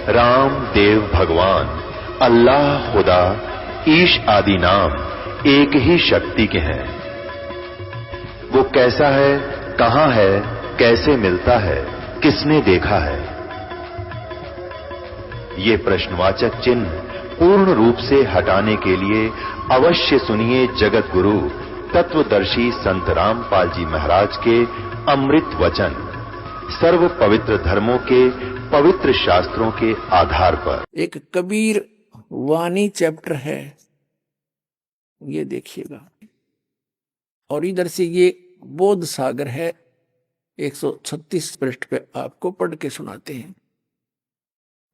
राम देव भगवान, अल्लाह खुदा, ईश आदि नाम एक ही शक्ति के हैं। वो कैसा है, कहां है, कैसे मिलता है, किसने देखा है? ये प्रश्नवाचक चिन्ह पूर्ण रूप से हटाने के लिए अवश्य सुनिए जगत गुरु तत्वदर्शी संत रामपाल जी महाराज के अमृत वचन, सर्व पवित्र धर्मों के पवित्र शास्त्रों के आधार पर। एक कबीर वाणी चैप्टर है, ये देखिएगा। और इधर से ये बोध सागर है, 136 पृष्ठ पे आपको पढ़ के सुनाते हैं।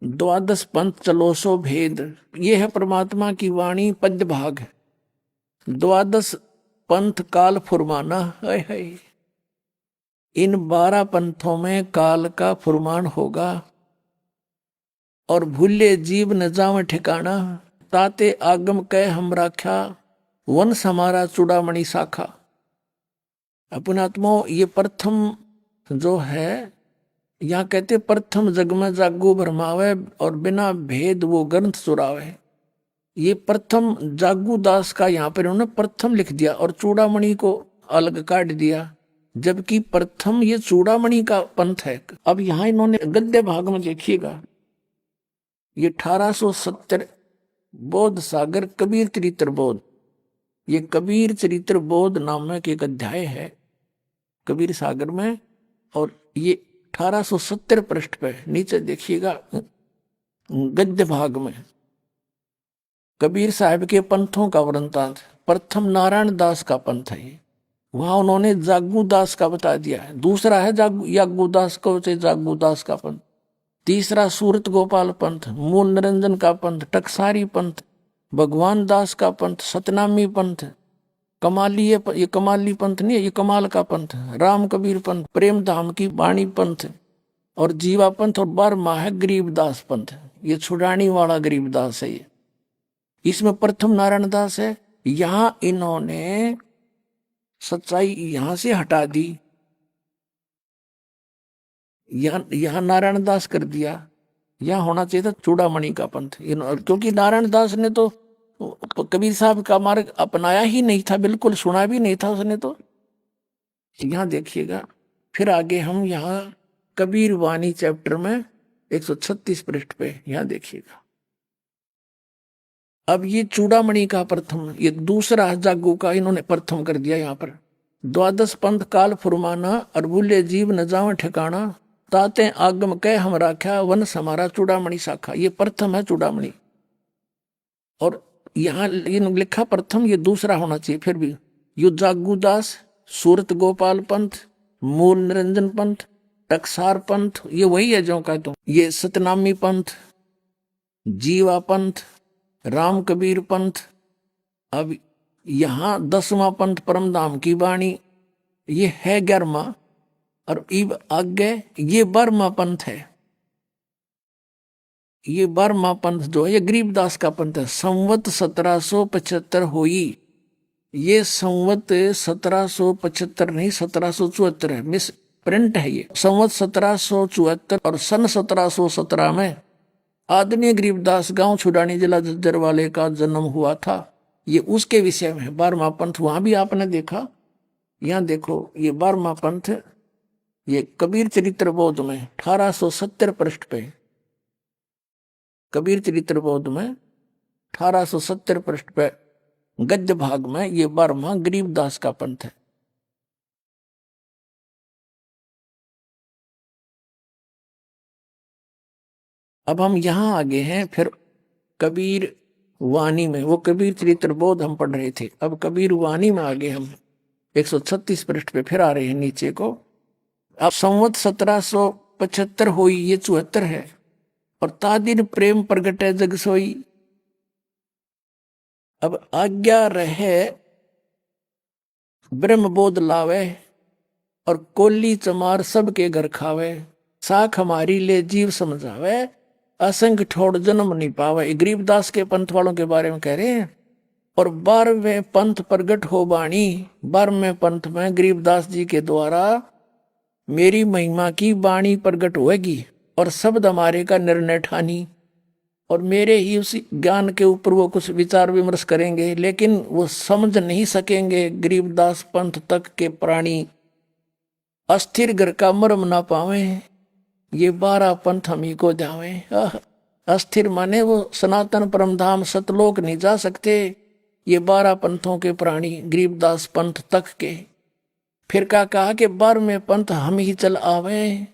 द्वादश पंथ चलो सो भेद, ये है परमात्मा की वाणी पद्य भाग। द्वादश पंथ काल फुरमाना, है इन 12 पंथों में काल का फुरमान होगा। और भूले जीव न जावे ठिकाना, ताते आगम कह हम राख्या, वंश हमारा चूड़ामणि शाखा। अपनात्मो, ये प्रथम जो है, यहाँ कहते प्रथम जग में जागू भरमावे और बिना भेद वो ग्रंथ चुरावे। ये प्रथम जागू दास का यहाँ पर उन्होंने प्रथम लिख दिया और चूड़ामणि को अलग काट दिया, जबकि प्रथम ये चूड़ामणि का पंथ है। अब यहाँ इन्होंने गद्य भाग में देखिएगा, ये 1870 बोध सागर कबीर चरित्र बोध, ये कबीर चरित्र बोध नामक एक अध्याय है कबीर सागर में। और ये 1870 पृष्ठ पे नीचे देखिएगा गद्य भाग में कबीर साहब के पंथों का वृंतांत। प्रथम नारायण दास का पंथ है ये, वहां उन्होंने जागू दास का बता दिया है। दूसरा है यागू दास को जागू दास का पंथ। तीसरा सूरत गोपाल पंथ, मूल निरंजन का पंथ, टकसारी पंथ, भगवान दास का पंथ, सतनामी पंथ, कमाली, ये कमाली पंथ नहीं है, ये कमाल का पंथ, राम कबीर पंथ, प्रेम धाम की वाणी पंथ और जीवा पंथ। और 12वां है गरीबदास पंथ, ये छुड़ानी वाला गरीबदास है ये। इसमें प्रथम नारायण दास है। यहां इन्होंने सच्चाई यहां से हटा दी, यहां नारायण दास कर दिया। यहां होना चाहिए था चूड़ामणि का पंथ, क्योंकि नारायण दास ने तो कबीर साहब का मार्ग अपनाया ही नहीं था, बिल्कुल सुना भी नहीं था उसने तो। यहां देखिएगा फिर आगे हम यहाँ कबीर वाणी चैप्टर में 136 पृष्ठ पे यहां देखिएगा। अब ये चूड़ामणि का प्रथम, ये दूसरा जागू का इन्होंने प्रथम कर दिया। यहाँ पर द्वादश पंथ काल फुरमाना, अरबुल्य जीव न जावे ठिकाना, ताते आगम कह हम राख्या, वंश हमारा चूड़ामणि शाखा। ये प्रथम है चूड़ामणि। और यहाँ लिखा प्रथम, ये दूसरा होना चाहिए। फिर भी यु जागूदास, सूरत गोपाल पंथ, मूल निरंजन पंथ, टकसार पंथ, ये वही है जो का तो। ये सतनामी पंथ, जीवा पंथ, राम कबीर पंथ। अब यहाँ 10वां पंथ परमधाम की वाणी, ये है 11वां। और इब आगे ये 12वां पंथ है। ये 12वां पंथ जो है ये गरीबदास का पंथ है। संवत 1775 हुई, ये संवत 1775 नहीं 1774 है, मिस प्रिंट है ये। संवत 1774 और सन 1717 में आदरणीय गरीबदास गांव छुड़ानी जिला झज्जर वाले का जन्म हुआ था। ये उसके विषय में 12वां पंथ वहां भी आपने देखा। यहाँ देखो ये 12वां पंथ, ये कबीर चरित्र बोध में 1870 पृष्ठ पे, कबीर चरित्र बोध में 1870 पृष्ठ पे गद्य भाग में ये 12वां गरीबदास का पंथ है। अब हम यहां आगे हैं फिर कबीर वाणी में। वो कबीर चरित्र बोध हम पढ़ रहे थे, अब कबीर वाणी में आगे हम 136 पृष्ठ पे फिर आ रहे हैं नीचे को। अब संवत 1775 हुई, ये 74 है। और तादिन प्रेम प्रगटे जग सोई। अब आज्ञा रहे ब्रह्म बोध लावे, और कोली चमार सबके घर खावे। साख हमारी ले जीव समझावे, असंग ठोड़ जन्म नहीं पावे। गरीबदास के पंथ वालों के बारे में कह रहे हैं। और 12वें पंथ प्रगट हो बाणी, 12वें पंथ में गरीबदास जी के द्वारा मेरी महिमा की बाणी प्रगट होगी। और शब्द हमारे का निर्णय ठानी। और मेरे ही उसी ज्ञान के ऊपर वो कुछ विचार विमर्श करेंगे, लेकिन वो समझ नहीं सकेंगे। गरीबदास पंथ तक के प्राणी अस्थिर घर का मर्म ना पावे, ये 12 पंथ हम ही को जावे। अस्थिर माने वो सनातन परमधाम सतलोक नहीं जा सकते, ये 12 पंथों के प्राणी गरीबदास पंथ तक के। फिर क्या कहा कि 12वें पंथ हम ही चल आवे,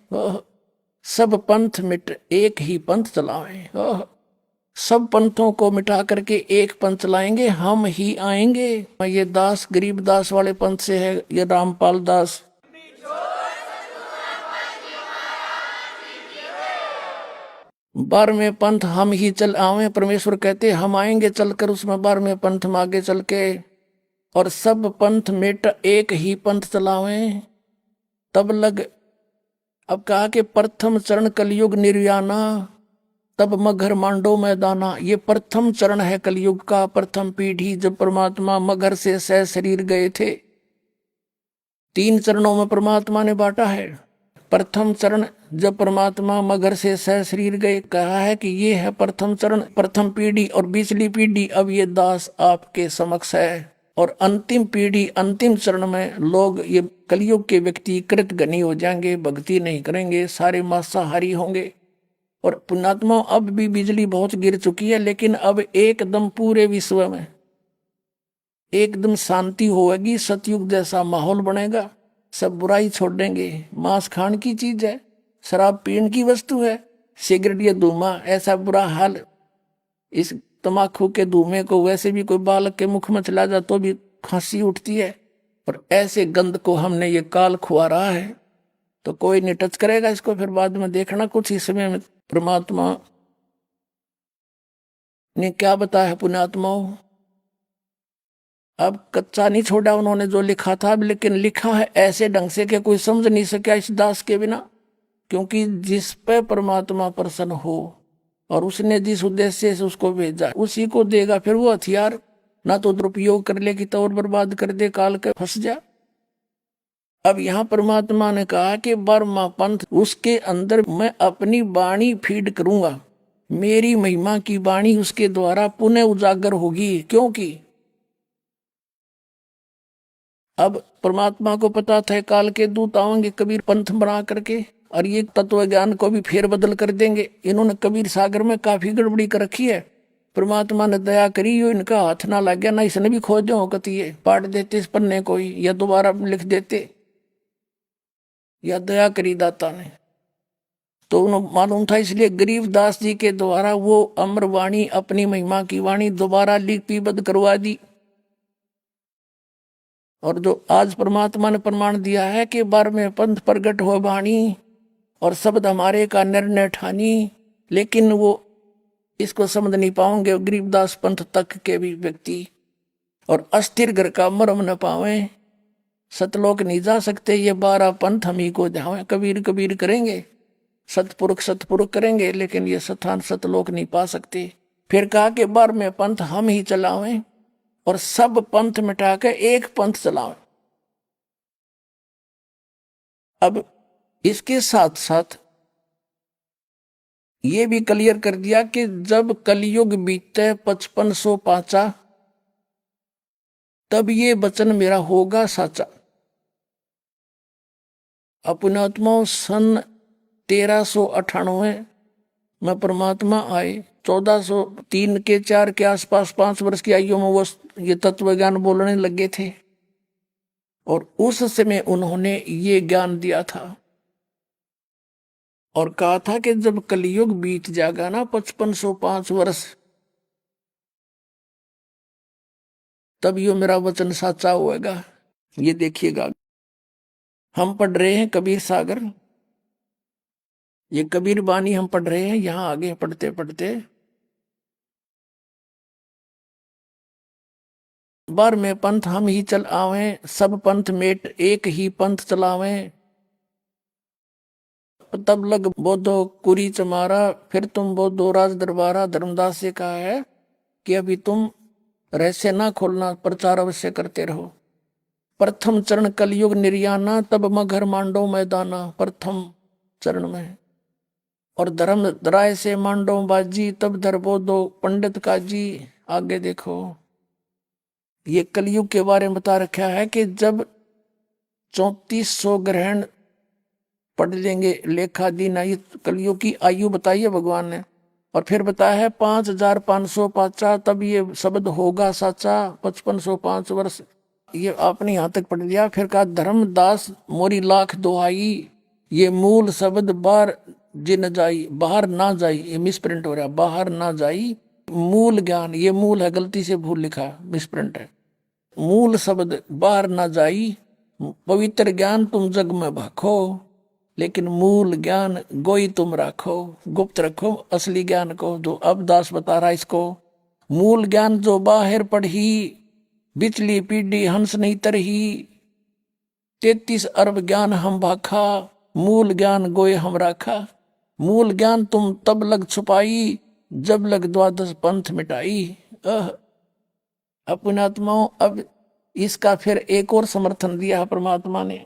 सब पंथ मिट एक ही पंथ चलावे। सब पंथों को मिटा करके एक पंथ चलाएंगे, हम ही आएंगे। ये दास गरीबदास वाले पंथ से है, ये रामपाल दास। बारहवें पंथ हम ही चल आवे, परमेश्वर कहते हम आएंगे चलकर उसमें 12वें पंथ में आगे चल के, और सब पंथ मिट एक ही पंथ चलावे। तब लग, अब कहा कि प्रथम चरण कलयुग निर्याना, तब मगर मांडो मैदाना। ये प्रथम चरण है कलयुग का, प्रथम पीढ़ी, जब परमात्मा मगर से सह शरीर गए थे। 3 चरणों में परमात्मा ने बांटा है। प्रथम चरण जब परमात्मा मगर से सह शरीर गए, कहा है कि ये है प्रथम चरण, प्रथम पीढ़ी। और 20वीं पीढ़ी अब ये दास आपके समक्ष है। और अंतिम पीढ़ी, अंतिम चरण में लोग, ये कलयुग के व्यक्ति कृतघ्नी हो जाएंगे, भक्ति नहीं करेंगे, सारे मांसाहारी होंगे। और पुण्यात्मा अब भी बिजली बहुत गिर चुकी है, लेकिन अब एकदम पूरे विश्व में एकदम शांति होगी, सतयुग जैसा माहौल बनेगा। सब बुराई छोड़ देंगे। मांस खान की चीज है, शराब पीने की वस्तु है, सिगरेट या धुआं, ऐसा बुरा हाल। इस तमाकू के धुएं को वैसे भी कोई बालक के मुख में चला जाए तो भी खांसी उठती है, और ऐसे गंध को हमने ये काल खुआ रहा है, तो कोई नहीं टच करेगा इसको। फिर बाद में देखना कुछ ही समय में परमात्मा ने क्या बताया पुण्यात्माओं। अब कच्चा नहीं छोड़ा उन्होंने जो लिखा था, लेकिन लिखा है ऐसे ढंग से कि कोई समझ नहीं सका इस दास के बिना। क्योंकि जिस पे परमात्मा प्रसन्न हो और उसने जिस उद्देश्य से उसको भेजा उसी को देगा। फिर वो हथियार ना तो दुरुपयोग कर ले कि तो और बर्बाद कर दे, काल के फंस जा। अब यहाँ परमात्मा ने कहा कि बर्मा पंथ, उसके अंदर मैं अपनी वाणी फीड करूंगा, मेरी महिमा की वाणी उसके द्वारा पुनः उजागर होगी। क्योंकि अब परमात्मा को पता था काल के दूत आएंगे कबीर पंथ बना करके, और ये तत्व ज्ञान को भी फेर बदल कर देंगे। इन्होंने कबीर सागर में काफी गड़बड़ी कर रखी है। परमात्मा ने दया करी, यो इनका हाथ ना लग गया, ना इसने भी खोज हो कती है, पाट देते इस पन्ने को ही, या दोबारा लिख देते, या दया करी दाता ने। तो उन्हें मालूम था, इसलिए गरीबदास जी के द्वारा वो अमर वाणी, अपनी महिमा की वाणी दोबारा लिपिबद्ध करवा दी। और जो आज परमात्मा ने प्रमाण दिया है कि 12वें पंथ प्रगट हो वाणी, और शब्द हमारे का निर्णय ठानी, लेकिन वो इसको समझ नहीं पाओगे गरीबदास पंथ तक के भी व्यक्ति। और अस्थिर घर का मर्म न पावे, सतलोक नहीं जा सकते, ये 12 पंथ हम ही को जावे। कबीर कबीर करेंगे, सतपुरुष सतपुरुष करेंगे, लेकिन ये स्थान सतलोक नहीं पा सकते। फिर कहा कि 12वें पंथ हम ही चलावें, और सब पंथ मिटा के एक पंथ चलावें। अब इसके साथ साथ ये भी क्लियर कर दिया कि जब कलयुग बीते 5505, तब ये वचन मेरा होगा साचा। अपनात्मा सन 1398 में परमात्मा आए। 1403 के 4 के आसपास 5 वर्ष की आयु में वो ये तत्व ज्ञान बोलने लगे थे, और उस समय उन्होंने ये ज्ञान दिया था और कहा था कि जब कलयुग बीत जाएगा ना 5505 वर्ष, तब यो मेरा वचन साचा होएगा। ये देखिएगा, हम पढ़ रहे हैं कबीर सागर, ये कबीर बानी हम पढ़ रहे हैं। यहां आगे पढ़ते पढ़ते 12वें पंथ हम ही चल आवे, सब पंथ मेट एक ही पंथ चलावे। तब लग बोधो कुरी चमारा, फिर तुम बोधो राज दरबारा। धर्मदास से कहा है कि अभी तुम रहस्य ना खोलना, प्रचार अवश्य करते रहो। प्रथम चरण कलयुग निर्याना, तब मगर मांडो मैदाना। प्रथम चरण में, और धर्म राय से मांडो बाजी, तब धरबो दो पंडित काजी। आगे देखो, ये कलयुग के बारे में बता रखा है कि जब 3400 ग्रहण पढ़ लेंगे, लेखा दिन आई, कलयुग की आयु बताई है भगवान ने। और फिर बताया है 5505 तब ये शब्द होगा साचा, 5505 वर्ष। ये आपने यहाँ तक पढ़ लिया। फिर कहा धर्मदास मोरी लाख दोहाई, ये मूल शब्द बाहर जिन जाई, बाहर ना जाई, ये मिसप्रिंट हो रहा है, बाहर ना जाई मूल ज्ञान। ये मूल है, गलती से भूल लिखा, मिसप्रिंट है। मूल शब्द बाहर ना जाई, पवित्र ज्ञान तुम जग में भाखो, लेकिन मूल ज्ञान गोई तुम राखो, गुप्त रखो असली ज्ञान को। जो अब दास बता रहा इसको, मूल ज्ञान जो बाहर पढ़ी, बिचली पीढ़ी हंस नहीं तरही, 33 अरब ज्ञान हम भाखा, मूल ज्ञान गोए हम राखा। मूल ज्ञान तुम तब लग छुपाई, जब लग द्वादश पंथ मिटाई। अपने आत्माओं, अब इसका फिर एक और समर्थन दिया परमात्मा ने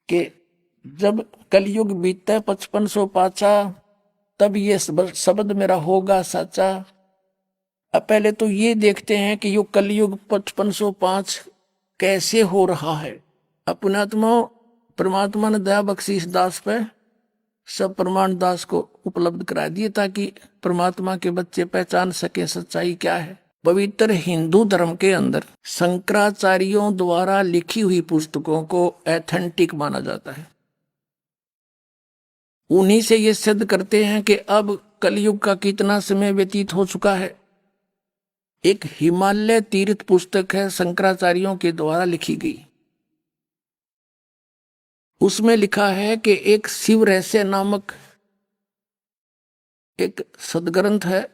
कि जब कलयुग बीतता है 5500 पाचा, तब ये शब्द मेरा होगा साचा। अब पहले तो ये देखते हैं कि यो कलयुग 5505 कैसे हो रहा है। अपने आत्माओं, परमात्मा ने दया बख्शी इस दास पे, सब प्रमाण दास को उपलब्ध करा दिए ताकि परमात्मा के बच्चे पहचान सके सच्चाई क्या है। पवित्र हिंदू धर्म के अंदर शंकराचार्यों द्वारा लिखी हुई पुस्तकों को एथेंटिक माना जाता है। उन्हीं से ये सिद्ध करते हैं कि अब कलयुग का कितना समय व्यतीत हो चुका है। एक हिमालय तीर्थ पुस्तक है, शंकराचार्यों के द्वारा लिखी गई। उसमें लिखा है कि एक शिव रहस्य नामक एक सदग्रंथ है।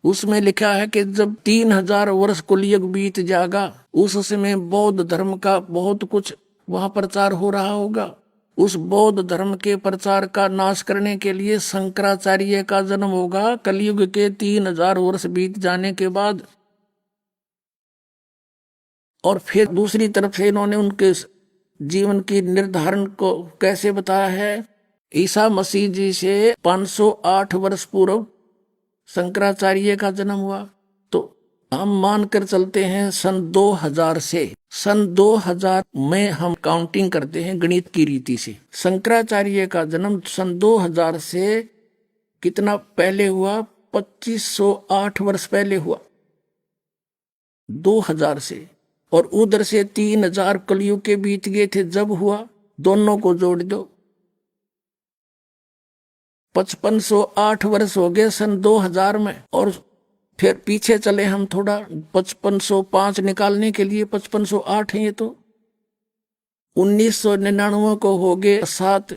उसमें लिखा है कि जब 3000 वर्ष कलयुग बीत जाएगा, उस समय बौद्ध धर्म का बहुत कुछ वहां प्रचार हो रहा होगा। उस बौद्ध धर्म के प्रचार का नाश करने के लिए शंकराचार्य का जन्म होगा कलयुग के 3000 वर्ष बीत जाने के बाद। और फिर दूसरी तरफ से इन्होंने उनके जीवन की निर्धारण को कैसे बताया है। ईसा मसीह जी से 508 वर्ष पूर्व शंकराचार्य का जन्म हुआ, तो हम मानकर चलते हैं सन 2000 से। सन 2000 में हम काउंटिंग करते हैं गणित की रीति से। शंकराचार्य का जन्म सन 2000 से कितना पहले हुआ? 2508 वर्ष पहले हुआ, 2000 से। और उधर से 3000 कलयुग के बीत गए थे जब हुआ। दोनों को जोड़ दो, 5508 वर्ष हो गए सन 2000 में। और फिर पीछे चले हम थोड़ा, 5505 निकालने के लिए 5508 है ये तो। 1999 को हो गए 7,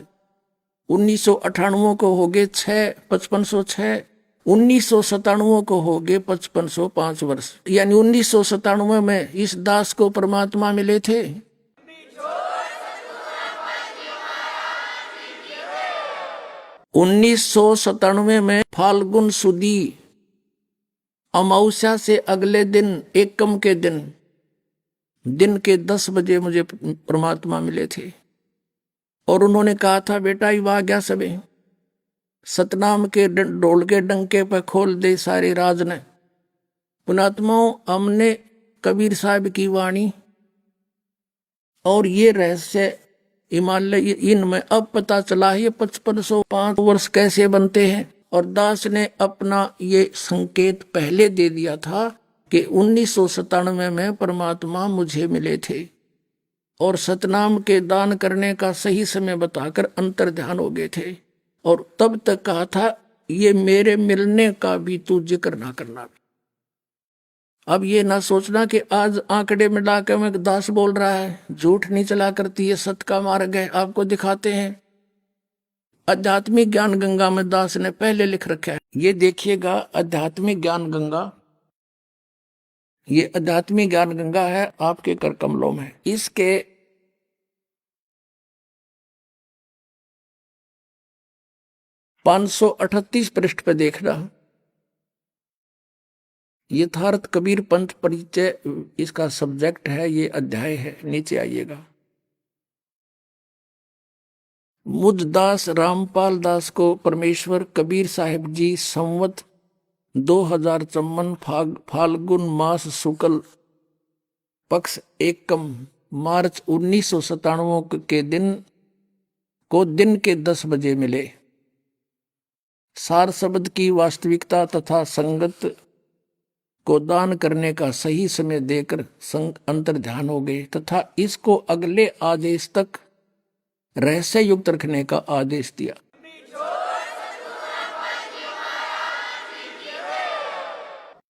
1998 को हो गए 6, 5506, 1997 को हो गए 5505 वर्ष। यानी 1997 में इस दास को परमात्मा मिले थे। 1997 में फाल्गुन सुदी अमावस्या से अगले दिन एकम के दिन के 10 बजे मुझे परमात्मा मिले थे। और उन्होंने कहा था, बेटा ये आ गया सबे, सतनाम के ढोल के डंके पर खोल दे सारे राज ने। पुणात्माओं, हमने कबीर साहब की वाणी और ये रहस्य हिमालय इनमें अब पता चला है 5505 वर्ष कैसे बनते हैं। और दास ने अपना ये संकेत पहले दे दिया था कि 1997 में परमात्मा मुझे मिले थे और सतनाम के दान करने का सही समय बताकर अंतर ध्यान हो गए थे। और तब तक कहा था, ये मेरे मिलने का भी तू जिक्र ना करना। अब ये ना सोचना कि आज आंकड़े में लाकर मैं दास बोल रहा है, झूठ नहीं चला करती, ये सत्य का मार्ग है। आपको दिखाते हैं, आध्यात्मिक ज्ञान गंगा में दास ने पहले लिख रखा है। ये देखिएगा, आध्यात्मिक ज्ञान गंगा, ये आध्यात्मिक ज्ञान गंगा है आपके कर कमलों में। इसके 538 पृष्ठ पे देखना, यथार्थ कबीर पंथ परिचय इसका सब्जेक्ट है, ये अध्याय है। नीचे आइएगा, मुझदास रामपाल दास को परमेश्वर कबीर साहिब जी संवत 2054 फाल्गुन मास शुक्ल पक्ष एकम मार्च 1997 के दिन के 10 बजे मिले। सार शब्द की वास्तविकता तथा संगत को दान करने का सही समय देकर अंतर ध्यान हो गए तथा इसको अगले आदेश तक रहस्य युक्त रखने का आदेश दिया।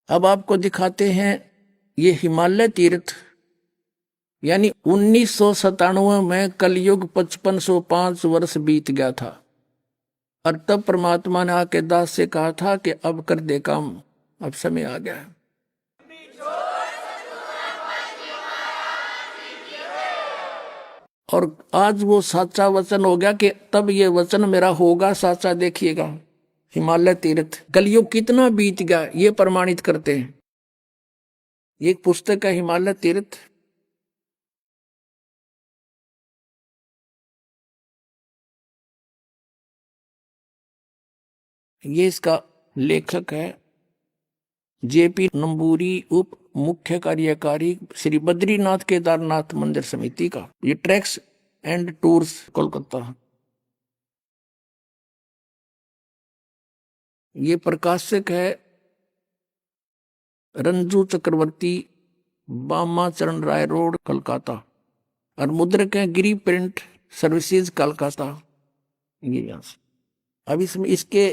अब आपको दिखाते हैं ये हिमालय तीर्थ, यानी 1997 में कलयुग 5505 वर्ष बीत गया था और तब परमात्मा ने आके दास से कहा था कि अब कर दे काम, अब समय आ गया है। और आज वो साचा वचन हो गया कि तब ये वचन मेरा होगा साचा। देखिएगा हिमालय तीर्थ, कलयुग कितना बीत गया ये प्रमाणित करते हैं। ये एक पुस्तक है हिमालय तीर्थ, ये इसका लेखक है जेपी नंबूरी, उप मुख्य कार्यकारी श्री बद्रीनाथ केदारनाथ मंदिर समिति का। ये ट्रैक्स एंड टूर्स कोलकाता। ये प्रकाशक है रंजू चक्रवर्ती, बामा चरण राय रोड कलकाता, और मुद्रक है गिरी प्रिंट सर्विसेज कलकाता। ये यहां से अब इसमें इसके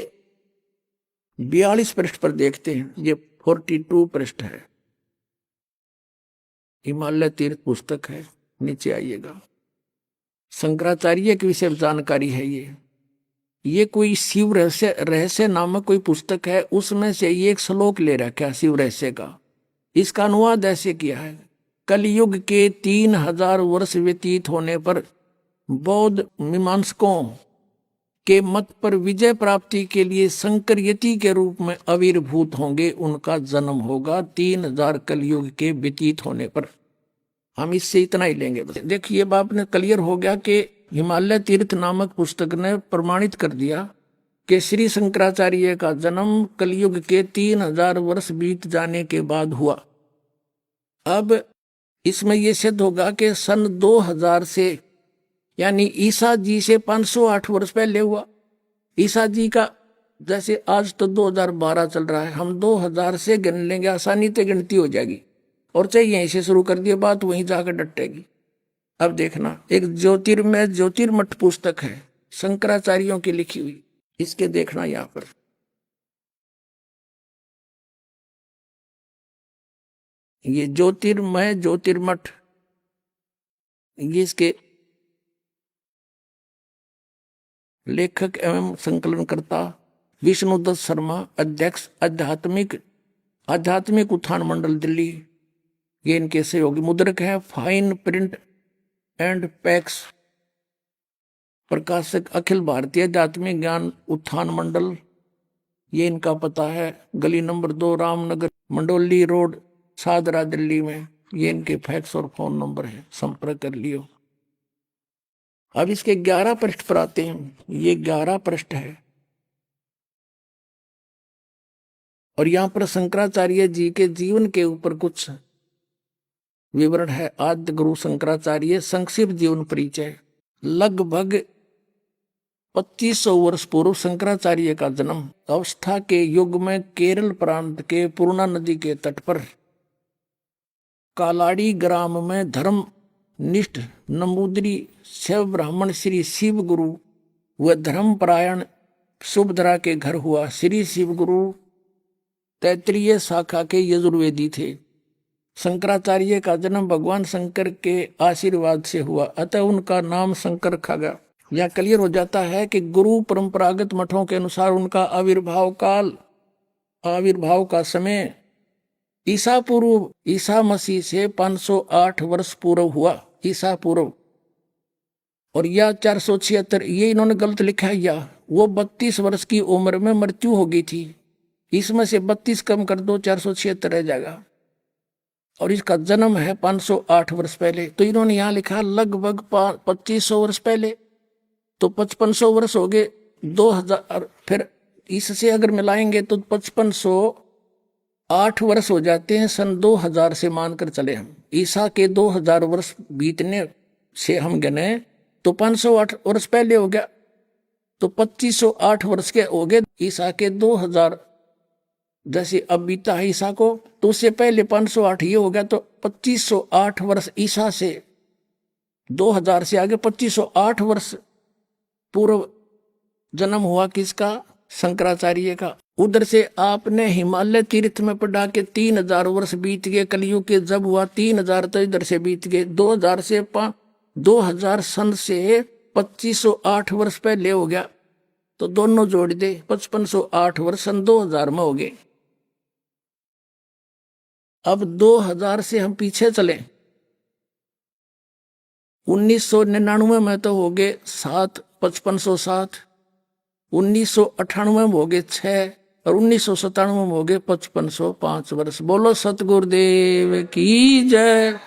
42 पृष्ठ पर देखते हैं, ये 42 पृष्ठ है। हिमालय तीर्थ पुस्तक है, नीचे आइएगा। शंकराचार्य के विषय जानकारी है। ये कोई शिव रहस्य नामक कोई पुस्तक है, उसमें से ये एक श्लोक ले रखा है शिव रहस्य का। इसका अनुवाद ऐसे किया है, कलयुग के 3000 वर्ष व्यतीत होने पर बौद्ध मीमांसकों के मत पर विजय प्राप्ति के लिए शंकर यति के रूप में आविर्भूत होंगे, उनका जन्म होगा 3000 कलयुग के व्यतीत होने पर। हम इससे इतना ही लेंगे। देखिए बाप ने क्लियर हो गया कि हिमालय तीर्थ नामक पुस्तक ने प्रमाणित कर दिया कि श्री शंकराचार्य का जन्म कलयुग के 3000 वर्ष बीत जाने के बाद हुआ। अब इसमें यह सिद्ध होगा कि सन 2000 से, यानी ईसा जी से 508 वर्ष पहले हुआ। ईसा जी का जैसे आज तो 2012 चल रहा है, हम 2000 से गिन लेंगे, आसानी से गिनती हो जाएगी। और चाहे यहीं से शुरू कर दिए बात वहीं जाकर डटेगी। अब देखना, एक ज्योतिर्मय ज्योतिर्मठ पुस्तक है शंकराचार्यों की लिखी हुई, इसके देखना यहां पर। ये ज्योतिर्मय ज्योतिर्मठ, ये इसके लेखक एवं संकलनकर्ता विष्णुदत्त शर्मा, अध्यक्ष आध्यात्मिक उत्थान मंडल दिल्ली, ये इनके सहयोगी। मुद्रक है फाइन प्रिंट एंड पैक्स, प्रकाशक अखिल भारतीय आध्यात्मिक ज्ञान उत्थान मंडल, ये इनका पता है गली नंबर 2 रामनगर मंडोली रोड सादरा दिल्ली में। ये इनके फैक्स और फोन नंबर है, संपर्क कर लियो। अब इसके 11 पृष्ठ पर आते हैं। ये 11 पृष्ठ है और यहां पर शंकराचार्य जी के जीवन के ऊपर कुछ विवरण है। आद्य गुरु शंकराचार्य संक्षिप्त जीवन परिचय। लगभग 2500 वर्ष पूर्व शंकराचार्य का जन्म अवस्था के युग में केरल प्रांत के पूर्णा नदी के तट पर कालाड़ी ग्राम में धर्म निष्ठ नंबूदरी शिव ब्राह्मण श्री शिव गुरु व धर्मपरायण सुभद्रा के घर हुआ। श्री शिव गुरु तैत्रीय शाखा के यजुर्वेदी थे। शंकराचार्य का जन्म भगवान शंकर के आशीर्वाद से हुआ, अतः उनका नाम शंकर रखा गया। यह क्लियर हो जाता है कि गुरु परंपरागत मठों के अनुसार उनका आविर्भाव का समय ईसा पूर्व ईसा मसीह से 508 वर्ष पूर्व हुआ, ईसा पूर्व। और यह 476, ये इन्होंने गलत लिखा है। या वो 32 वर्ष की उम्र में मृत्यु हो गई थी, इसमें से 32 कम कर दो 476 रह जाएगा। और इसका जन्म है 508 वर्ष पहले। तो इन्होंने यहां लिखा लगभग 2500 वर्ष पहले। तो 5500 वर्ष हो गए 2000, फिर इससे अगर मिलाएंगे तो 5508 वर्ष हो जाते हैं सन 2000 से मानकर चले हम। ईसा के 2000 वर्ष बीतने से हम गिने तो 508 वर्ष पहले हो गया, तो 2508 वर्ष के हो गए ईसा के 2000 जैसे अब बीता है ईसा को, तो उससे पहले 508 ये हो गया, तो 2508 वर्ष ईसा से 2000 से आगे 2508 वर्ष पूर्व जन्म हुआ किसका? शंकराचार्य का। उधर से आपने हिमालय तीर्थ में पढ़ा के 3000 वर्ष बीत गए, कलयुग के जब हुआ 3000 तो इधर से बीत गए, 2000 सन से 2508 वर्ष पहले हो गया, तो दोनों जोड़ दे 5508 वर्ष सन 2000 में हो गए। अब 2000 से हम पीछे चले, 1999 में तो हो गए 7, 5507, 1998 में हो गए 6 और 1997 में हो गए 5505 वर्ष। बोलो सतगुरुदेव की जय।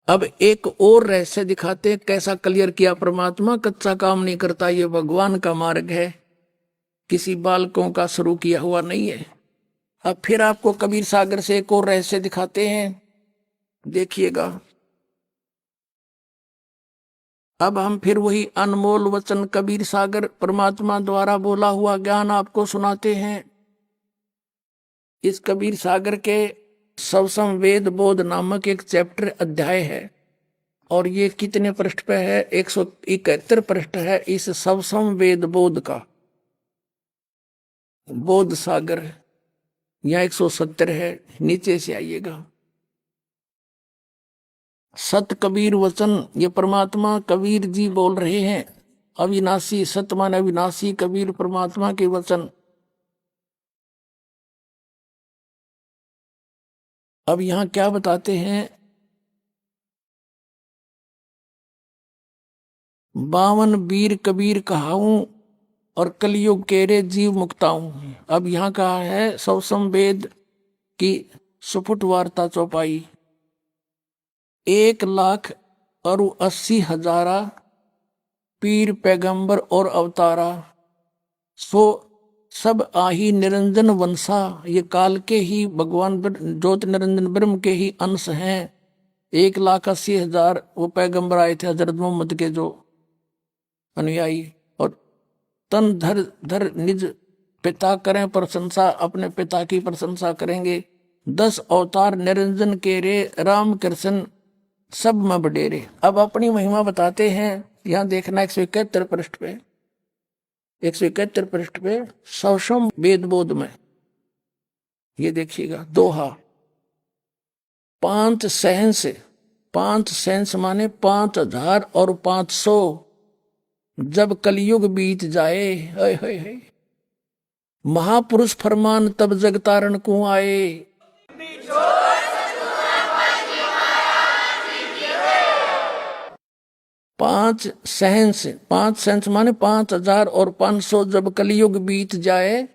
अब एक और रहस्य दिखाते हैं, कैसा क्लियर किया परमात्मा। कच्चा काम नहीं करता, ये भगवान का मार्ग है, किसी बालकों का शुरू किया हुआ नहीं है। अब फिर आपको कबीर सागर से एक और रहस्य दिखाते हैं, देखिएगा। अब हम फिर वही अनमोल वचन कबीर सागर परमात्मा द्वारा बोला हुआ ज्ञान आपको सुनाते हैं। इस कबीर सागर के सवसम वेद बोध नामक एक चैप्टर अध्याय है, और ये कितने पृष्ठ पे है? 171 पृष्ठ है इस सवसम वेद बोध का। बोध सागर यहाँ 170 है, नीचे से आइएगा। सत कबीर वचन, ये परमात्मा कबीर जी बोल रहे हैं। अविनाशी, सत माने अविनाशी, कबीर परमात्मा के वचन। अब यहां क्या बताते हैं? 52 वीर कबीर कहाऊं और कलयुग केरे जीव मुक्ताऊं। अब यहां कहा है सवसम वेद की सुपुट वार्ता चौपाई, 1,80,000 पीर पैगंबर और अवतारा, सो सब आही निरंजन वंशा। ये काल के ही भगवान ज्योत निरंजन ब्रह्म के ही अंश हैं। 1,80,000 वो पैगंबर आए थे हजरत मोहम्मद के जो अनुयायी, और तन धर धर निज पिता करें प्रशंसा, अपने पिता की प्रशंसा करेंगे। 10 अवतार निरंजन के रे, राम कृष्ण सब में बडेरे। अब अपनी महिमा बताते हैं, यहां देखना 171 पृष्ठ पे, 171 पृष्ठ पे सवसम वेद बोध में ये देखिएगा। दोहा 5 सहंस, 5 सहंस माने 5000 और 500, जब कलयुग बीत जाए, हाय हाय हाय, महापुरुष फरमान तब जग तारण को आए। 5 सहंस, 5 सहंस माने 5000 और 500, जब कलयुग बीत जाए,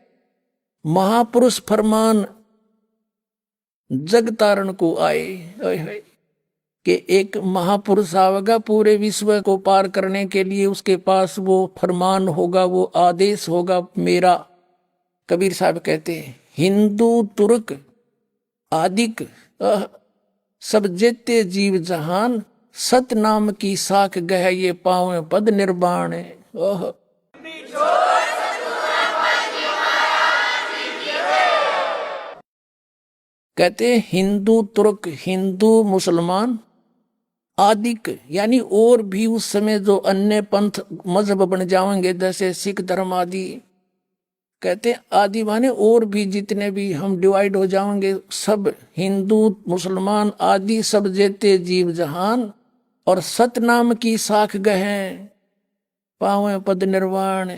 महापुरुष फरमान जग तारण को आए। कि एक महापुरुष आवेगा पूरे विश्व को पार करने के लिए, उसके पास वो फरमान होगा, वो आदेश होगा मेरा। कबीर साहब कहते हैं, हिंदू तुर्क आदिक सब जेते जीव जहान, सत नाम की साख गह ये पावे पद निर्वाण। कहते हिंदू तुर्क, हिंदू मुसलमान आदिक, यानी और भी उस समय जो अन्य पंथ मजहब बन जाएंगे जैसे सिख धर्म आदि, कहते आदि माने और भी जितने भी हम डिवाइड हो जाएंगे, सब हिंदू मुसलमान आदि सब जेते जीव जहान, और सतनाम की साख गहें पावे पद निर्वाण।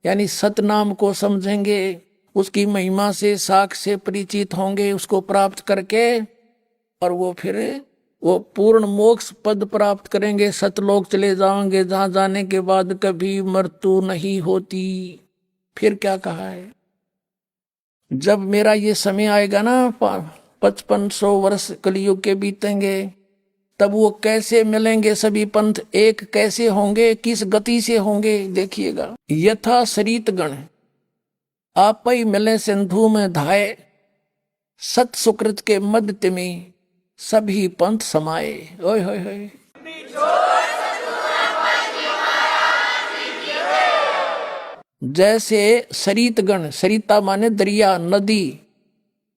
यानी सतनाम को समझेंगे, उसकी महिमा से साख से परिचित होंगे, उसको प्राप्त करके, और वो फिर वो पूर्ण मोक्ष पद प्राप्त करेंगे, सतलोक चले जाएंगे, जहां जाने के बाद कभी मृत्यु नहीं होती। फिर क्या कहा है? जब मेरा ये समय आएगा ना, 5500 वर्ष कलयुग के बीतेंगे, तब वो कैसे मिलेंगे सभी पंथ, एक कैसे होंगे, किस गति से होंगे? देखिएगा, यथा सरित गण आप ही मिले सिंधु में धाये, सत सुकृत के मध्य तिमि सभी पंथ समाये। ओए होए होए। जैसे सरित गण, सरिता माने दरिया, नदी,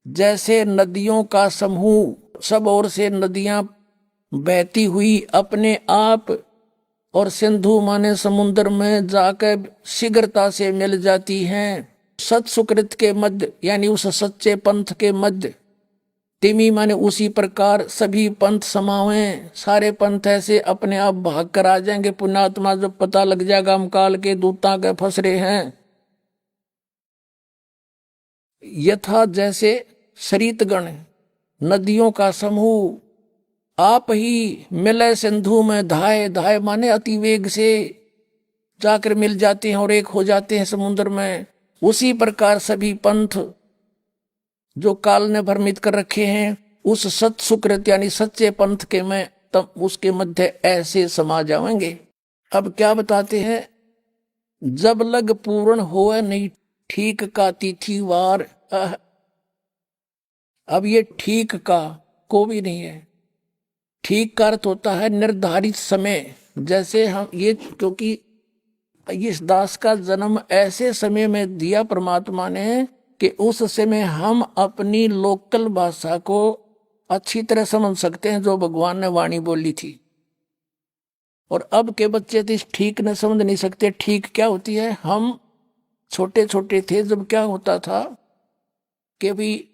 जैसे नदियों का समूह सब ओर से नदियां बहती हुई अपने आप और सिंधु माने समुद्र में जाकर शीघ्रता से मिल जाती हैं, सत सुकृत के मध्य यानी उस सच्चे पंथ के मध्य, तिमी माने उसी प्रकार सभी पंथ समावें, सारे पंथ ऐसे अपने आप भाग कर आ जाएंगे। पुण्यात्मा जब पता लग जाएगा हम काल के दूता के फंस रहे हैं। यथा जैसे सरितगण नदियों का समूह आप ही मिले सिंधु में धाये, धाये माने अति वेग से जाकर मिल जाते हैं और एक हो जाते हैं समुद्र में, उसी प्रकार सभी पंथ जो काल ने भ्रमित कर रखे हैं उस सत सुकृत यानी सच्चे पंथ के में तब उसके मध्य ऐसे समा जाएंगे। अब क्या बताते हैं, जब लग पूर्ण होए नहीं ठीक का तिथिवार। अब ये ठीक का को भी नहीं है, ठीक का अर्थ होता है निर्धारित समय। जैसे हम ये, क्योंकि इस दास का जन्म ऐसे समय में दिया परमात्मा ने कि उस समय हम अपनी लोकल भाषा को अच्छी तरह समझ सकते हैं जो भगवान ने वाणी बोली थी। और अब के बच्चे तो इस ठीक न समझ नहीं सकते। ठीक क्या होती है? हम छोटे छोटे थे जब क्या होता था कि भी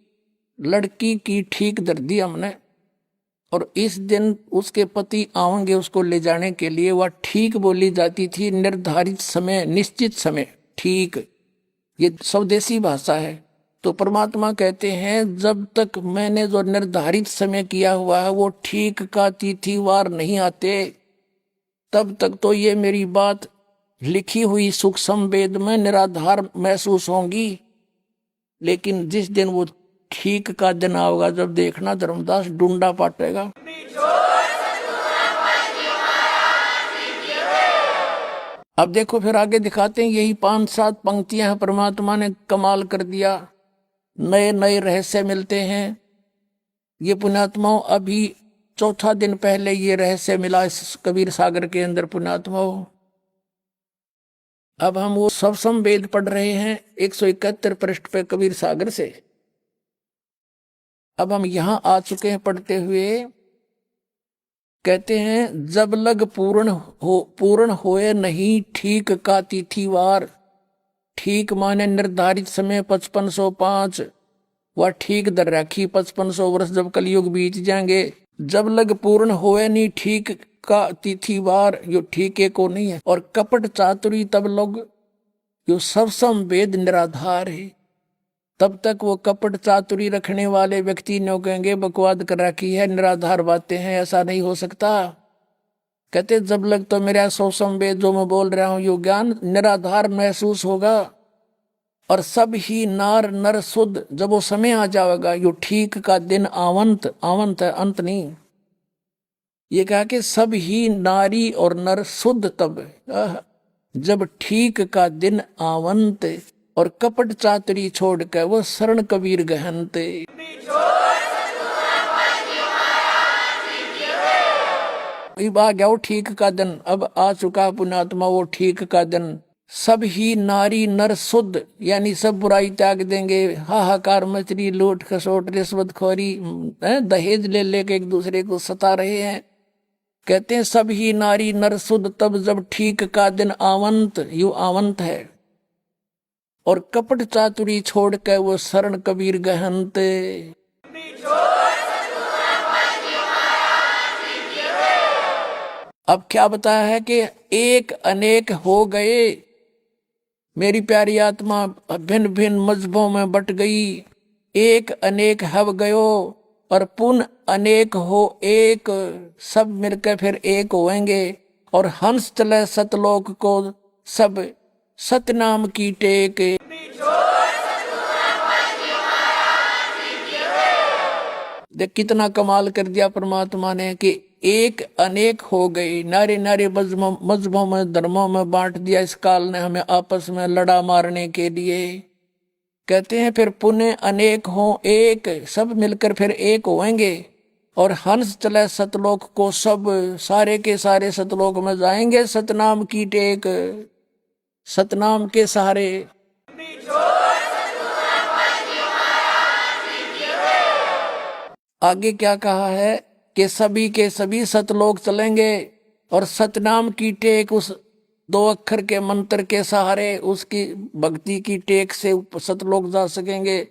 लड़की की ठीक दर दी हमने और इस दिन उसके पति आएंगे उसको ले जाने के लिए, वह ठीक बोली जाती थी, निर्धारित समय, निश्चित समय, ठीक। ये स्वदेशी भाषा है। तो परमात्मा कहते हैं जब तक मैंने जो निर्धारित समय किया हुआ है वो ठीक का तिथिवार नहीं आते तब तक तो ये मेरी बात लिखी हुई सूक्ष्म वेद में निराधार महसूस होंगी। लेकिन जिस दिन वो ठीक का दिन आओगा, जब देखना धर्मदास डूंडा पाटेगा। अब देखो फिर आगे दिखाते हैं, यही 5-7 पंक्तियां हैं, परमात्मा ने कमाल कर दिया, नए नए रहस्य मिलते हैं। ये पुण्यात्माओं अभी चौथा दिन पहले ये रहस्य मिला इस कबीर सागर के अंदर पुण्यात्माओं। अब हम वो सवसम वेद पढ़ रहे हैं 171 पृष्ठ पे कबीर सागर से। अब हम यहां आ चुके हैं पढ़ते हुए। कहते हैं जब लग पूर्ण होए नहीं ठीक का तिथिवार। ठीक माने निर्धारित समय 5505 वह ठीक दर राखी 5500 वर्ष जब कलयुग बीत जाएंगे। जब लग पूर्ण होए नहीं ठीक का तिथिवार, यो ठीके को नहीं है। और कपट चातुरी तब लोग यो सबसम वेद निराधार है। तब तक वो कपट चातुरी रखने वाले व्यक्ति ने कहेंगे बकवाद कर रखी है, निराधार बातें हैं, ऐसा नहीं हो सकता। कहते जब लग तो मेरा सबसम वेद जो मैं बोल रहा हूं यो ज्ञान निराधार महसूस होगा और सब ही नार नर शुद्ध जब वो समय आ जाएगा, यो ठीक का दिन आवंत, आवंत है अंत नहीं। ये कहा कि सब ही नारी और नर शुद्ध तब जब ठीक का दिन आवंत और कपट चातरी छोड़ कर वो शरण कबीर गहनते। आ गया वो ठीक का दिन, अब आ चुका पुण्यात्मा वो ठीक का दिन। सब ही नारी नर शुद्ध यानी सब बुराई त्याग देंगे। हाहाकार मचरी, लूट खसोट, रिश्वत खोरी, दहेज ले लेके एक दूसरे को सता रहे हैं। कहते हैं सब ही नारी नर शुद्ध तब जब ठीक का दिन आवंत, यू आवंत है। और कपट चातुरी छोड़ कर वो शरण कबीर गहनते। अब क्या बताया है कि एक अनेक हो गए, मेरी प्यारी आत्मा भिन्न भिन्न मजहबों में बट गई। एक अनेक हव गयो और पुन अनेक हो एक, सब मिलकर फिर एक होएंगे। और हंस चले सतलोक को सब सतनाम की टेक। देख कितना कमाल कर दिया परमात्मा ने कि एक अनेक हो गई। नारे नारे मजहबों में धर्मों में बांट दिया इस काल ने हमें आपस में लड़ा मारने के लिए। कहते हैं फिर पुण्य अनेक हो एक, सब मिलकर फिर एक होंगे और हंस चले सतलोक को, सब सारे के सारे सतलोक में जाएंगे सतनाम की टेक, सतनाम के सहारे। आगे क्या कहा है कि सभी के सभी सतलोक चलेंगे और सतनाम की टेक, उस 2 अक्षर के मंत्र के सहारे, उसकी भक्ति की टेक से सतलोक जा सकेंगे।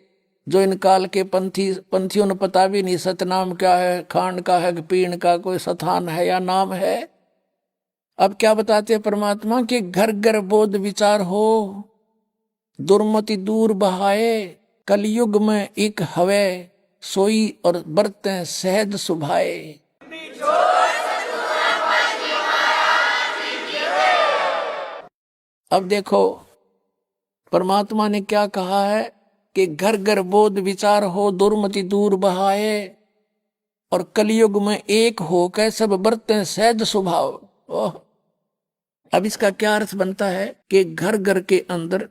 जो इन काल के पंथियों ने पता भी नहीं सतनाम क्या है, खांड का है, पीण का कोई स्थान है या नाम है। अब क्या बताते परमात्मा कि घर घर बोध विचार हो, दुर्मति दूर बहाए, कलयुग में एक हवे, सोई और बरतें सहज सुभाए। अब देखो परमात्मा ने क्या कहा है कि घर घर बोध विचार हो, दुर्मति दूर बहाए और कलयुग में एक हो के सब बरतें सहज स्वभाव। ओह, अब इसका क्या अर्थ बनता है कि घर घर के अंदर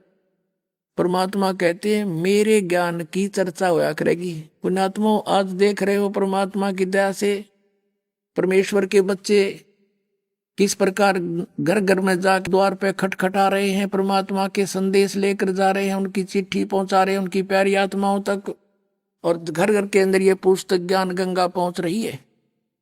परमात्मा कहते हैं मेरे ज्ञान की चर्चा होया करेगी। पुण्यात्मा आज देख रहे हो परमात्मा की दया से परमेश्वर के बच्चे किस प्रकार घर घर में जाकर द्वार पे खटखटा रहे हैं, परमात्मा के संदेश लेकर जा रहे हैं, उनकी चिट्ठी पहुंचा रहे हैं उनकी प्यारी आत्माओं तक। और घर घर के अंदर ये पुस्तक ज्ञान गंगा पहुंच रही है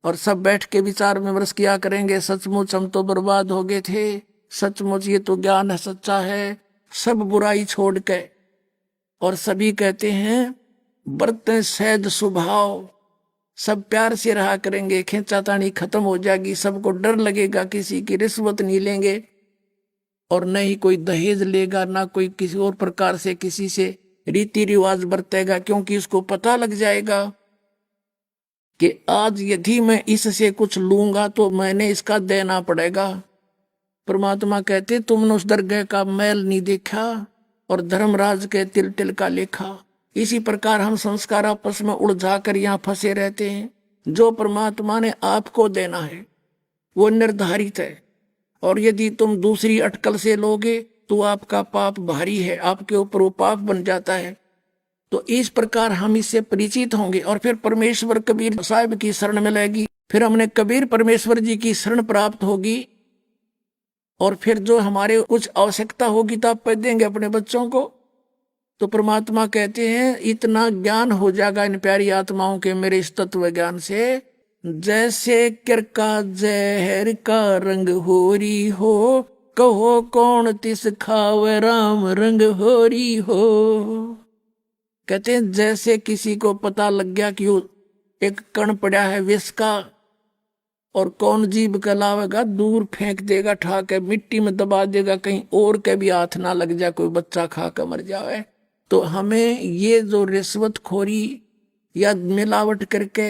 और सब बैठ के विचार विमर्श किया करेंगे, सचमुच हम तो बर्बाद हो गए थे, सचमुच ये तो ज्ञान है, सच्चा है, सब बुराई छोड़ के। और सभी कहते हैं बरतें सहज स्वभाव, सब प्यार से रहा करेंगे, खींचातानी खत्म हो जाएगी, सबको डर लगेगा, किसी की रिश्वत नहीं लेंगे और न ही कोई दहेज लेगा, ना कोई किसी और प्रकार से किसी से रीति रिवाज बरतेगा, क्योंकि उसको पता लग जाएगा कि आज यदि मैं इससे कुछ लूंगा तो मैंने इसका देना पड़ेगा। परमात्मा कहते तुमने उस दरगाह का मैल नहीं देखा और धर्मराज के तिल तिल का लेखा। इसी प्रकार हम संस्कार आपस में उलझा कर यहाँ फंसे रहते हैं। जो परमात्मा ने आपको देना है वो निर्धारित है और यदि तुम दूसरी अटकल से लोगे तो आपका पाप भारी है, आपके ऊपर वो पाप बन जाता है। तो इस प्रकार हम इससे परिचित होंगे और फिर परमेश्वर कबीर साहिब की शरण मिलेगी, फिर हमने कबीर परमेश्वर जी की शरण प्राप्त होगी और फिर जो हमारे कुछ आवश्यकता होगी तो आप देंगे अपने बच्चों को। तो परमात्मा कहते हैं इतना ज्ञान हो जाएगा इन प्यारी आत्माओं के मेरे इस तत्व ज्ञान से, जैसे किरका जहर का रंग होरी हो, कहो कौन तिस खावे राम रंग होरी हो। कहते हैं जैसे किसी को पता लग गया कि वो एक कण पड़ा है विष का और कौन जीव कहलावेगा, दूर फेंक देगा, ठा के मिट्टी में दबा देगा, कहीं और के भी हाथ ना लग जाए, कोई बच्चा खा कर मर जाए। तो हमें ये जो रिश्वतखोरी या मिलावट करके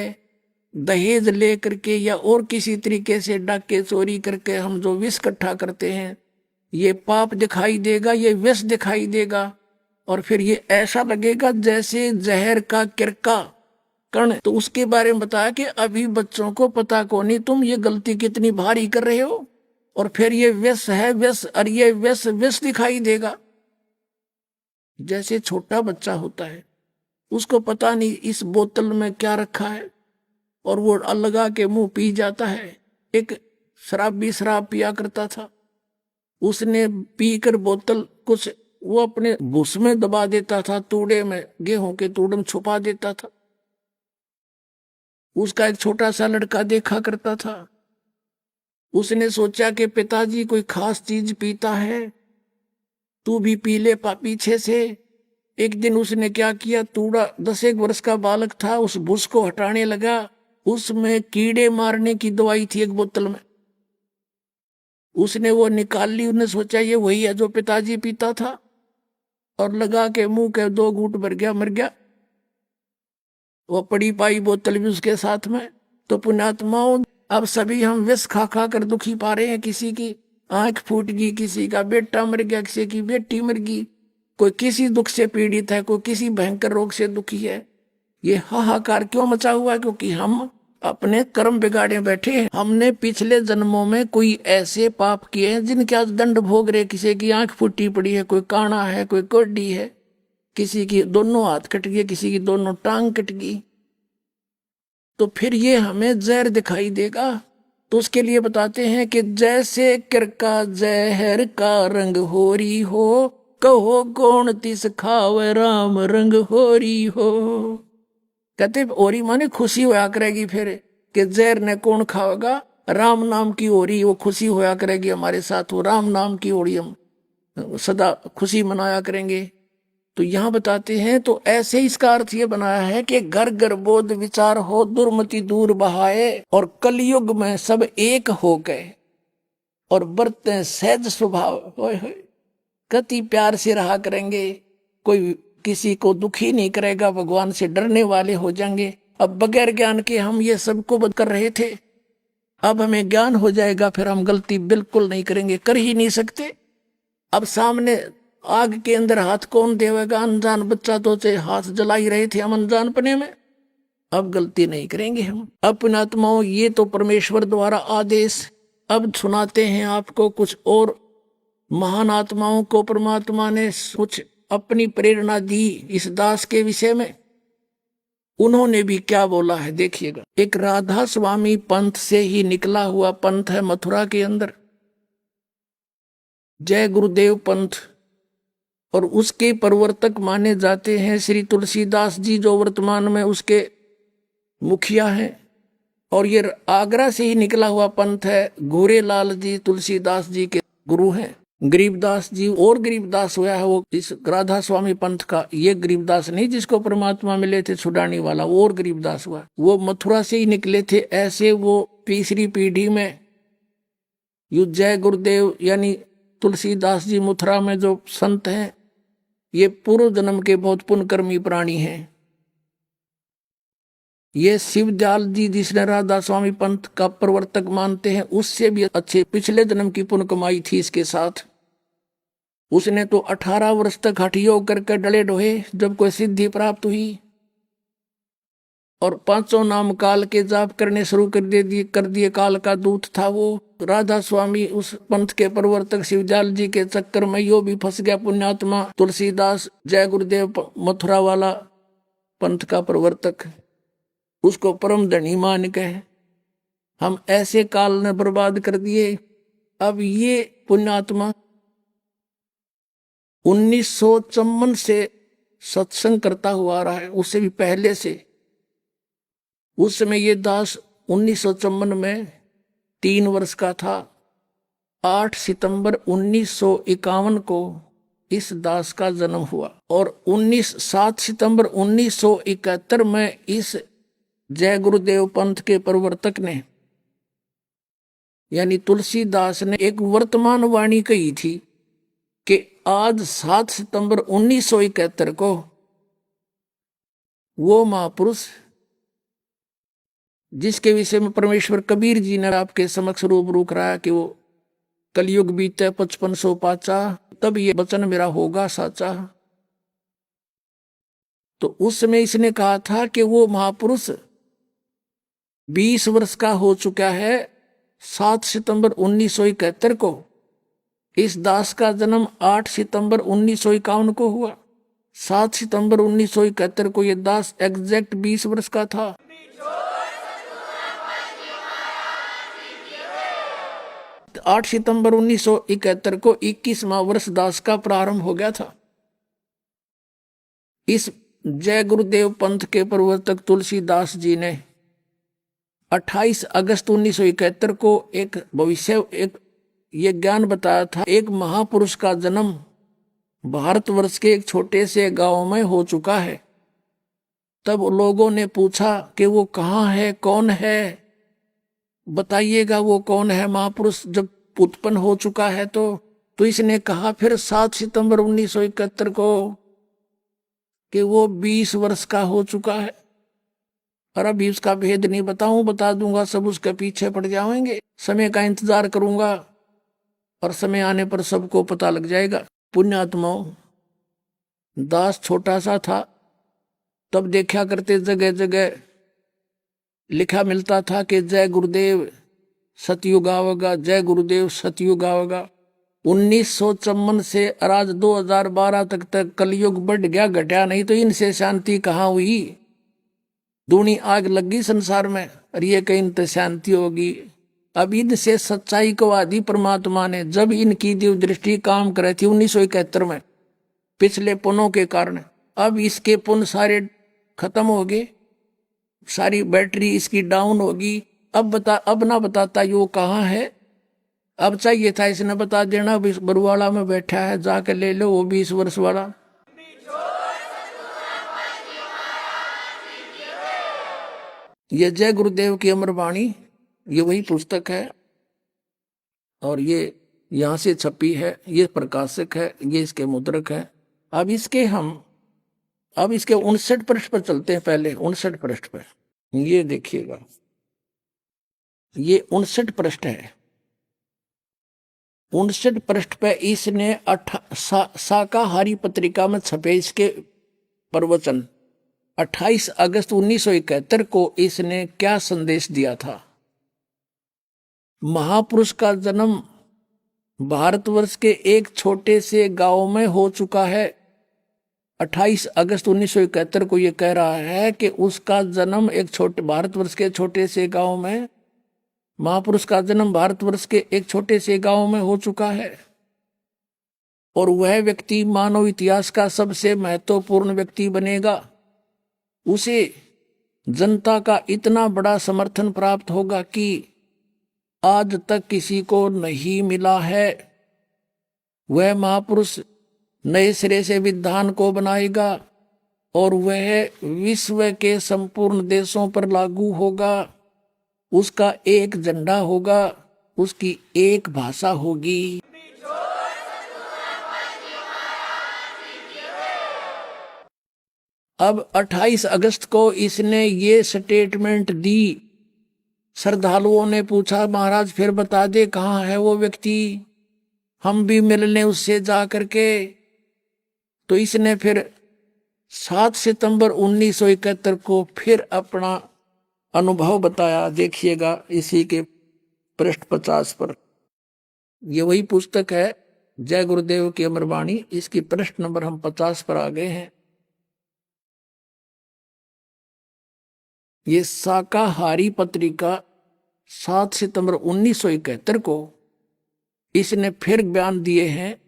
दहेज ले करके या और किसी तरीके से डाके चोरी करके हम जो विष इकट्ठा करते हैं, ये पाप दिखाई देगा, ये विष दिखाई देगा और फिर ये ऐसा लगेगा जैसे जहर का किरका कण। तो उसके बारे में बताया कि अभी बच्चों को पता को नहीं तुम ये गलती कितनी भारी कर रहे हो और फिर ये विष है विष और ये विष दिखाई देगा। जैसे छोटा बच्चा होता है उसको पता नहीं इस बोतल में क्या रखा है और वो लगा के मुंह पी जाता है। एक शराबी शराब पिया करता था, उसने पीकर बोतल कुछ वो अपने भूस में दबा देता था, तूड़े में गेहूं के तूड़े में छुपा देता था। उसका एक छोटा सा लड़का देखा करता था, उसने सोचा कि पिताजी कोई खास चीज पीता है, तू भी पी ले पीछे से। एक दिन उसने क्या किया, तूड़ा 10 वर्ष का बालक था, उस भूस को हटाने लगा, उसमें कीड़े मारने की दवाई थी एक बोतल में, उसने वो निकाल ली। उसने सोचा ये वही है जो पिताजी पीता था और लगा के मुंह के 2 घूंट भर गया, मर गया। वो पड़ी पाई बोतल भी उसके साथ में। तो पुण्यात्माओं अब सभी हम विष खा खा कर दुखी पा रहे हैं, किसी की आंख फूट गई, किसी का बेटा मर गया, किसी की बेटी मर गई, कोई किसी दुख से पीड़ित है, कोई किसी भयंकर रोग से दुखी है। ये हाहाकार क्यों मचा हुआ है? क्योंकि हम अपने कर्म बिगाड़े बैठे हैं। हमने पिछले जन्मों में कोई ऐसे पाप किए हैं जिनके आज दंड भोग रहे। किसी की आंख फूटी पड़ी है, कोई काना है, कोई कोडी है, किसी की दोनों हाथ कट गए, किसी की दोनों टांग कट गई। तो फिर ये हमें जहर दिखाई देगा। तो उसके लिए बताते हैं कि जैसे किरका जहर का रंग होरी हो, कहो कौन तिस खावे राम रंग होरी हो। कहते ओरी माने खुशी होया करेगी फिर कि जहर ने कौन खाएगा, राम नाम की ओरी वो खुशी होया करेगी हमारे साथ, वो राम नाम की ओरी हम सदा खुशी मनाया करेंगे। तो यहाँ बताते हैं तो ऐसे इसका अर्थ ये बनाया है कि घर घर बोध विचार हो, दुर्मति दूर बहाए, और कलयुग में सब एक हो गए और बरते सहज स्वभाव। कति प्यार से रहा करेंगे, कोई किसी को दुखी नहीं करेगा, भगवान से डरने वाले हो जाएंगे। अब बगैर ज्ञान के हम ये सबको कर रहे थे, अब हमें ज्ञान हो जाएगा, फिर हम गलती बिल्कुल नहीं करेंगे, कर ही नहीं सकते। अब सामने आग के अंदर हाथ कौन देवेगा, अनजान बच्चा तो चाहे हाथ जला ही रहे थे हम अनजानपने में। अब गलती नहीं करेंगे हम। अपने आत्माओं, ये तो परमेश्वर द्वारा आदेश। अब सुनाते हैं आपको कुछ और महान आत्माओं को परमात्मा ने कुछ अपनी प्रेरणा दी इस दास के विषय में। उन्होंने भी क्या बोला है देखिएगा। एक राधा स्वामी पंथ से ही निकला हुआ पंथ है मथुरा के अंदर, जय गुरुदेव पंथ, और उसके प्रवर्तक माने जाते हैं श्री तुलसीदास जी, जो वर्तमान में उसके मुखिया हैं। और ये आगरा से ही निकला हुआ पंथ है। घोरेलाल जी तुलसीदास जी के गुरु हैं। गरीबदास जी और गरीबदास हुआ है वो इस राधा स्वामी पंथ का। ये गरीबदास नहीं जिसको परमात्मा मिले थे छुड़ाने वाला, वो और गरीबदास हुआ, वो मथुरा से ही निकले थे। ऐसे वो तीसरी पीढ़ी में यु जय गुरुदेव यानी तुलसीदास जी मथुरा में जो संत हैं, ये पूर्व जन्म के बहुत पुण्यकर्मी प्राणी हैं। ये शिवदयाल जी जिसने राधा स्वामी पंथ का प्रवर्तक मानते हैं, उससे भी अच्छे पिछले जन्म की पुण्य कमाई थी इसके साथ। उसने तो 18 वर्ष तक हठ योग करके डले ढोए जब कोई सिद्धि प्राप्त हुई, और 5 नाम काल के जाप करने शुरू कर दिए। काल का दूत था वो राधा स्वामी, उस पंथ के प्रवर्तक शिवदयाल जी के चक्कर में यो भी फंस गया पुण्यात्मा तुलसीदास जय गुरुदेव मथुरा वाला पंथ का प्रवर्तक। उसको परम धनी मान के हम ऐसे काल ने बर्बाद कर दिए। अब ये पुण्यात्मा 1954 से सत्संग करता हुआ आ रहा है, उससे भी पहले से। उस समय ये दास 1954 में 3 वर्ष का था। 8 सितंबर 1951 को इस दास का जन्म हुआ, और 7 सितंबर 1971 में इस जय गुरुदेव पंथ के प्रवर्तक ने यानी तुलसीदास ने एक वर्तमान वाणी कही थी कि आज 7 सितंबर 1971 को वो महापुरुष जिसके विषय में परमेश्वर कबीर जी ने आपके समक्ष रूबरू कराया कि वो कलयुग बीते 5500 पाचा, तब ये वचन मेरा होगा साचा। तो उस समय इसने कहा था कि वो महापुरुष 20 वर्ष का हो चुका है। 7 सितंबर 1971 को इस दास का जन्म 8 सितंबर 1951 को हुआ। 7 सितंबर 1971 को यह दास एग्जैक्ट 20 वर्ष का था। तो 8 सितंबर 1971 को 21वां वर्ष दास का प्रारंभ हो गया था। इस जय गुरुदेव पंथ के प्रवर्तक तुलसीदास जी ने 28 अगस्त 1971 को एक ये ज्ञान बताया था। एक महापुरुष का जन्म भारतवर्ष के एक छोटे से गांव में हो चुका है। तब लोगों ने पूछा कि वो कहाँ है, कौन है, बताइएगा वो कौन है महापुरुष जब उत्पन्न हो चुका है। तो इसने कहा फिर 7 सितंबर 1971 को कि वो 20 वर्ष का हो चुका है। और अभी उसका भेद नहीं बता दूंगा, सब उसके पीछे पड़ जाएंगे। समय का इंतजार करूंगा और समय आने पर सबको पता लग जाएगा। पुण्यात्माओं, दास छोटा सा था, तब देखा करते जगह जगह लिखा मिलता था कि जय गुरुदेव सतयुग आवेगा, जय गुरुदेव सतयुग आवेगा। 1954 से आज 2012 तक कलयुग बढ़ गया, घटा नहीं, तो इनसे शांति कहाँ हुई? दूनी आग लग गई संसार में, और ये कहीं तो शांति होगी। अब इनसे सच्चाई को आदि परमात्मा ने, जब इनकी दिव्य दृष्टि काम करे थी 1971 में, पिछले पुनों के कारण, अब इसके पुन सारे खत्म हो गए, सारी बैटरी इसकी डाउन होगी। अब ना बताता यो कहाँ है। अब चाहिए था इसने बता देना, बरुवाड़ा में बैठा है, जाके ले लो वो 20 वर्ष वाला। ये जय गुरुदेव की अमर वाणी, ये वही पुस्तक है, और ये यहाँ से छपी है, ये प्रकाशक है, ये इसके मुद्रक है। अब इसके 59 पृष्ठ पर चलते हैं। पहले 59 पृष्ठ पर ये देखिएगा, ये 59 पृष्ठ है। 59 पृष्ठ पे इसने शाकाहारी पत्रिका में छपे इसके प्रवचन। 28 अगस्त 1971 को इसने क्या संदेश दिया था? महापुरुष का जन्म भारतवर्ष के एक छोटे से गांव में हो चुका है। 28 अगस्त 1971 को यह कह रहा है कि उसका जन्म एक छोटे भारतवर्ष के छोटे से गांव में, महापुरुष का जन्म भारतवर्ष के एक छोटे से गांव में हो चुका है, और वह व्यक्ति मानव इतिहास का सबसे महत्वपूर्ण व्यक्ति बनेगा। उसे जनता का इतना बड़ा समर्थन प्राप्त होगा कि आज तक किसी को नहीं मिला है। वह महापुरुष नए सिरे से विधान को बनाएगा, और वह विश्व के संपूर्ण देशों पर लागू होगा। उसका एक झंडा होगा, उसकी एक भाषा होगी। अब 28 अगस्त को इसने ये स्टेटमेंट दी। श्रद्धालुओं ने पूछा, महाराज फिर बता दे कहाँ है वो व्यक्ति, हम भी मिल लें उससे जा करके। तो इसने फिर 7 सितंबर 1971 को फिर अपना अनुभव बताया। देखिएगा इसी के पृष्ठ 50 पर, ये वही पुस्तक है जय गुरुदेव की अमर वाणी। इसकी पृष्ठ नंबर हम 50 पर आ गए हैं। ये शाकाहारी पत्रिका 7 सितंबर 1971 को इसने फिर बयान दिए हैं।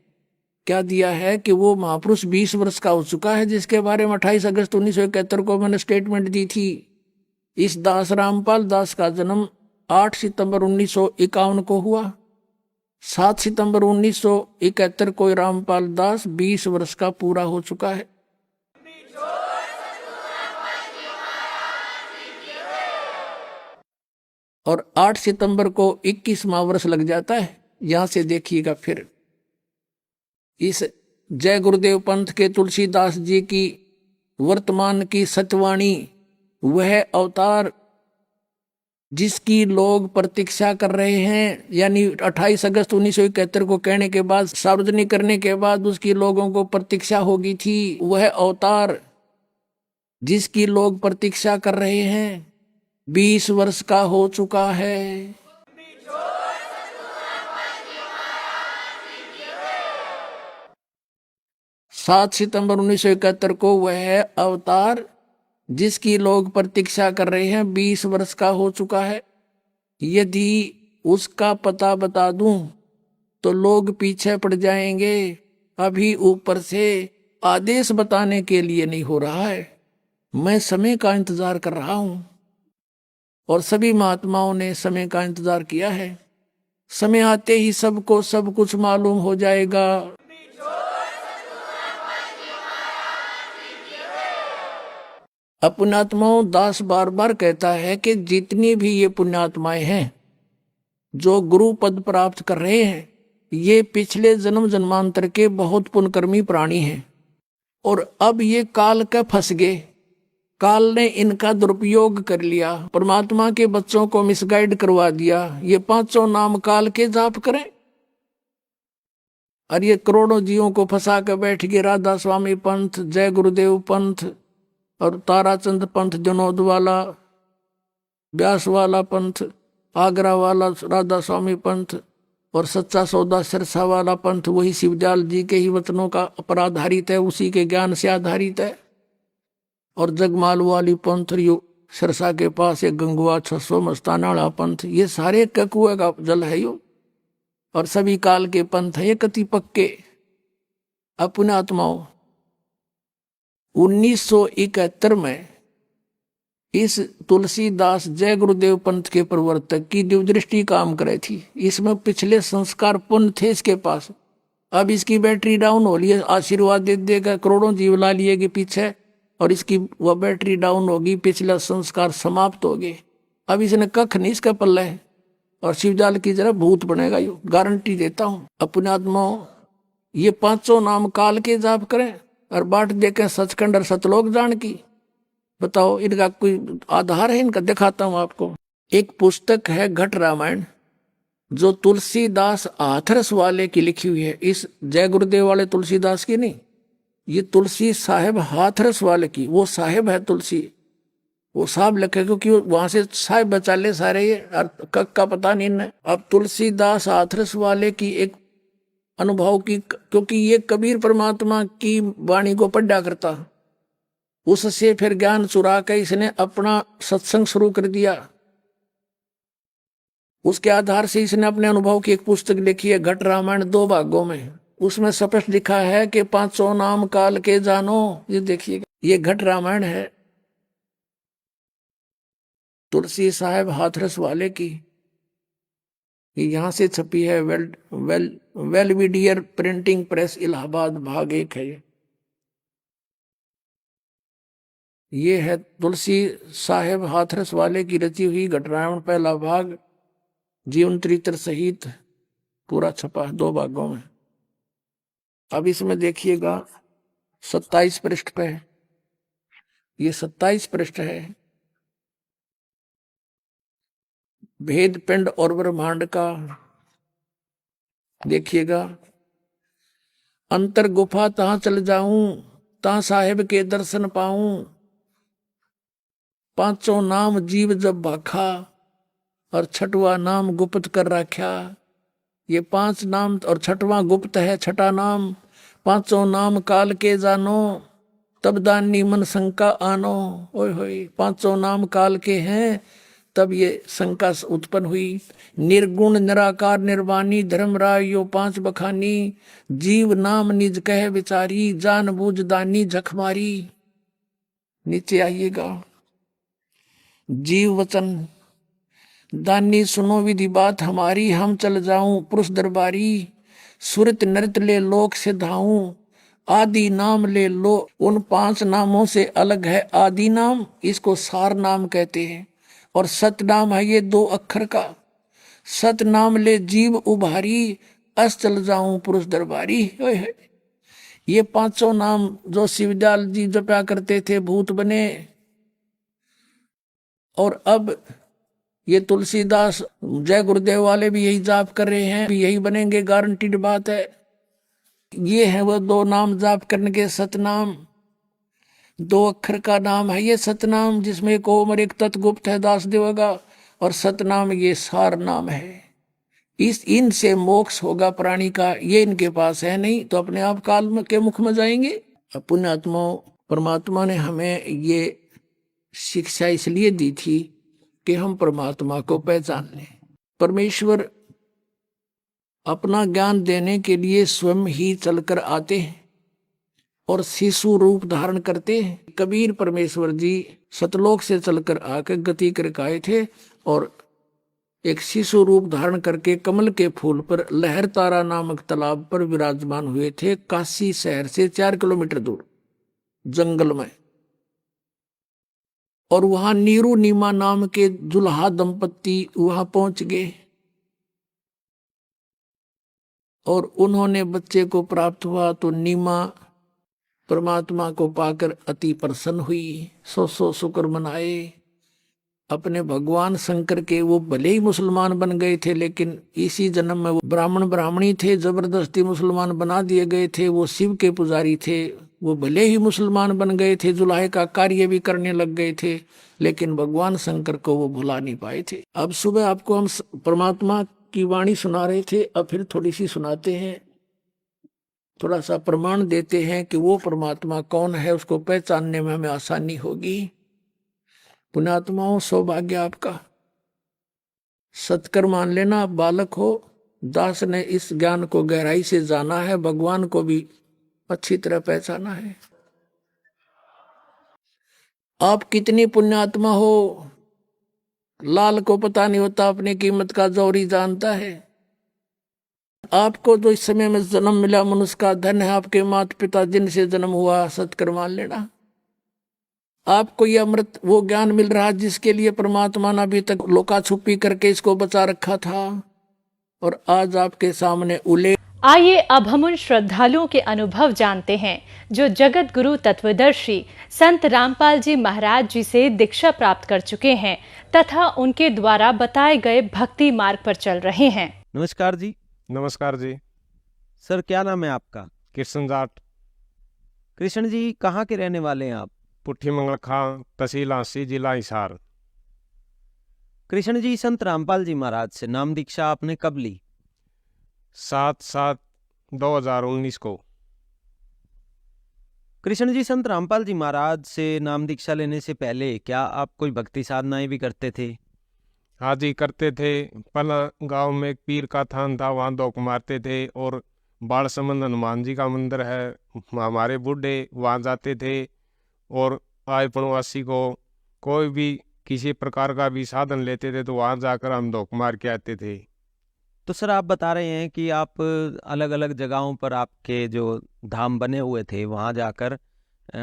क्या दिया है कि वो महापुरुष 20 वर्ष का हो चुका है, जिसके बारे में 28 अगस्त 1971 को मैंने स्टेटमेंट दी थी। इस दास रामपाल दास का जन्म 8 सितंबर 1951 को हुआ। 7 सितंबर 1971 को रामपाल दास 20 वर्ष का पूरा हो चुका है। और 8 सितंबर को 21वां वर्ष लग जाता है। यहां से देखिएगा फिर इस जय गुरुदेव पंथ के तुलसीदास जी की वर्तमान की सतवाणी, वह अवतार जिसकी लोग प्रतीक्षा कर रहे हैं, यानी 28 अगस्त 1971 को कहने के बाद, सार्वजनिक करने के बाद उसकी लोगों को प्रतीक्षा होगी थी। वह अवतार जिसकी लोग प्रतीक्षा कर रहे हैं 20 वर्ष का हो चुका है। सात सितंबर 1971 को वह अवतार जिसकी लोग प्रतीक्षा कर रहे हैं 20 वर्ष का हो चुका है। यदि उसका पता बता दूं तो लोग पीछे पड़ जाएंगे। अभी ऊपर से आदेश बताने के लिए नहीं हो रहा है, मैं समय का इंतजार कर रहा हूं, और सभी महात्माओं ने समय का इंतजार किया है। समय आते ही सबको सब कुछ मालूम हो जाएगा। पुण्यात्माओं, दास बार बार कहता है कि जितनी भी ये पुण्यात्माएं हैं जो गुरु पद प्राप्त कर रहे हैं, ये पिछले जन्म जन्मांतर के बहुत पुण्यकर्मी प्राणी हैं, और अब ये काल के फंस गए। काल ने इनका दुरुपयोग कर लिया, परमात्मा के बच्चों को मिसगाइड करवा दिया। ये 5 नाम काल के जाप करें, और ये करोड़ों जीवों को फंसा कर बैठ गए। राधा स्वामी पंथ, जय गुरुदेव पंथ और ताराचंद पंथ जनोद वाला, व्यास वाला पंथ, आगरा वाला राधा स्वामी पंथ और सच्चा सौदा सिरसा वाला पंथ वही शिवदयाल जी के ही वचनों का पर आधारित है, उसी के ज्ञान से आधारित है। और जगमाल वाली पंथ, यो सिरसा के पास एक गंगुआ 600 मस्ताना वाला पंथ, ये सारे ककुए का जल है यो। और सभी काल के पंथ है ये कति पक्के अपने आत्माओं। 1971 में इस तुलसीदास जय गुरुदेव पंथ के प्रवर्तक की दिव्यदृष्टि काम करे थी। इसमें पिछले संस्कार पुण्य थे इसके पास। अब इसकी बैटरी डाउन हो रही है, आशीर्वाद दे देगा, करोड़ों जीव ला लिए के पीछे, और इसकी वह बैटरी डाउन होगी, पिछला संस्कार समाप्त हो गए। अब इसने कख नहीं इसका पल्ला है, और शिवजाल की जरा भूत बनेगा, ये गारंटी देता हूं। अपने आत्माओं ये 500 नाम काल के जाप करें और बाट देखें सचखंड और सतलोक जान की। बताओ इनका कोई आधार है? इनका दिखाता हूं आपको। एक पुस्तक है घट रामायण, जो तुलसीदास हाथरस वाले की लिखी हुई है। इस जय गुरुदेव वाले तुलसीदास की नहीं, ये तुलसी साहेब हाथरस वाले की। वो साहेब है तुलसी, वो साहब लिखे क्योंकि वहां से साहेब बचा ले सारे, ये कक का पता नहीं इन्हें। अब तुलसीदास हाथरस वाले की एक अनुभव की, क्योंकि ये कबीर परमात्मा की वाणी को पढ़ा करता, उससे फिर ज्ञान चुरा के इसने अपना सत्संग शुरू कर दिया। उसके आधार से इसने अपने अनुभव की एक पुस्तक लिखी है घट रामायण 2 भागों में। उसमें स्पष्ट लिखा है कि 500 नाम काल के जानो। ये देखिएगा, ये घट रामायण है तुलसी साहेब हाथरस वाले की, यहां से छपी है। वेलविडियर प्रिंटिंग प्रेस इलाहाबाद, भाग 1 है ये है तुलसी साहेब हाथरस वाले की रची हुई घट रामायण, पहला भाग जीवन चरित्र सहित पूरा छपा है 2 भागों में। अब इसमें देखिएगा 27 पृष्ठ पे, ये 27 पृष्ठ है। भेद पिंड और ब्रह्मांड का देखिएगा। अंतर गुफा तहां चल जाऊं, तहां साहेब के दर्शन पाऊं। 500 नाम जीव जब भाखा, और 6वां नाम गुप्त कर रखा। ये 5 नाम और 6वां गुप्त है, 6ठा नाम। 500 नाम काल के जानो, तब दानी मन शंका आनो। ओए होए, 500 नाम काल के हैं, तब ये शंका उत्पन्न हुई। निर्गुण निराकार निर्वाणी धर्मराय यो 5 बखानी। जीव नाम निज कह विचारी, जान बूझ दानी झखमारी। नीचे आइएगा। जीव वचन दानी सुनो विधि बात हमारी, हम चल जाऊं पुरुष दरबारी। सुरत नृत ले लोक से धाऊं, आदि नाम ले लो। उन 5 नामों से अलग है आदि नाम, इसको सार नाम कहते हैं। और सत नाम है ये 2 अक्षर का। सत नाम ले जीव उभारी, अस चल जाऊं पुरुष दरबारी। ये 500 नाम जो शिवदयाल जी जपा करते थे भूत बने। और अब ये तुलसीदास जय गुरुदेव वाले भी यही जाप कर रहे हैं, भी यही बनेंगे, गारंटीड बात है। ये है वो 2 नाम जाप करने के सतनाम। 2 अक्षर का नाम है ये सतनाम, जिसमें एक ओम और एक तत्गुप्त है दास देवगा। और सतनाम ये सार नाम है। इनसे मोक्ष होगा प्राणी का, ये इनके पास है नहीं, तो अपने आप काल के मुख में जाएंगे। पुण्यात्मा परमात्मा ने हमें ये शिक्षा इसलिए दी थी कि हम परमात्मा को पहचान लें। परमेश्वर अपना ज्ञान देने के लिए स्वयं ही चलकर आते हैं और शिशु रूप धारण करते हैं। कबीर परमेश्वर जी सतलोक से चलकर आकर गति कर आए थे और एक शिशु रूप धारण करके कमल के फूल पर लहर तारा नामक तालाब पर विराजमान हुए थे, काशी शहर से 4 किलोमीटर दूर जंगल में। और वहां नीरू नीमा नाम के दुल्हा दंपत्ति वहां पहुंच गए और उन्होंने बच्चे को प्राप्त हुआ तो नीमा परमात्मा को पाकर अति प्रसन्न हुई, 100 शुक्र मनाए। अपने भगवान शंकर के, वो भले ही मुसलमान बन गए थे, लेकिन इसी जन्म में वो ब्राह्मण ब्राह्मणी थे, जबरदस्ती मुसलमान बना दिए गए थे। वो शिव के पुजारी थे, वो भले ही मुसलमान बन गए थे, जुलाहे का कार्य भी करने लग गए थे, लेकिन भगवान शंकर को वो भुला नहीं पाए थे। अब सुबह आपको हम परमात्मा की वाणी सुना रहे थे, अब फिर थोड़ी सी सुनाते हैं, थोड़ा सा प्रमाण देते हैं कि वो परमात्मा कौन है, उसको पहचानने में हमें आसानी होगी। पुण्यात्माओं, सौभाग्य आपका, सत्कर मान लेना। आप बालक हो, दास ने इस ज्ञान को गहराई से जाना है, भगवान को भी अच्छी तरह पहचाना है। आप कितनी पुण्यात्मा हो, लाल को पता नहीं होता, अपनी कीमत का जौहरी जानता है। आपको तो इस समय में जन्म मिला, मनुष्य का धन है, आपके माता पिता जिनसे जन्म हुआ, सत्कर मान लेना। आपको ये अमृत वो ज्ञान मिल रहा है जिसके लिए परमात्मा ने अभी तक लोका छुपी करके इसको बचा रखा था, और आज आपके सामने उले। आइए अब हम उन श्रद्धालुओं के अनुभव जानते हैं जो जगत गुरु तत्वदर्शी संत रामपाल जी महाराज जी से दीक्षा प्राप्त कर चुके हैं तथा उनके द्वारा बताए गए भक्ति मार्ग पर चल रहे हैं। नमस्कार जी। नमस्कार जी। सर, क्या नाम है आपका? कृष्ण जाट। कृष्ण जी, कहाँ के रहने वाले हैं आप? पुट्ठी मंगल खां, तहसील आंसी, जिला हिसार। कृष्ण जी, संत रामपाल जी महाराज से नाम दीक्षा आपने कब ली? 7/7/2019 को। कृष्ण जी, संत रामपाल जी महाराज से नाम दीक्षा लेने से पहले क्या आप कोई भक्ति साधनाएं भी करते थे? हाँ जी, करते थे। पहला गांव में एक पीर का थान था, वहाँ धोख मारते थे, और बाढ़ संबंध हनुमान जी का मंदिर है, हमारे बूढ़े वहाँ जाते थे, और आय पड़ोसी को कोई भी किसी प्रकार का भी साधन लेते थे तो वहाँ जाकर हम धोख मार के आते थे। तो सर, आप बता रहे हैं कि आप अलग अलग जगहों पर आपके जो धाम बने हुए थे वहाँ जाकर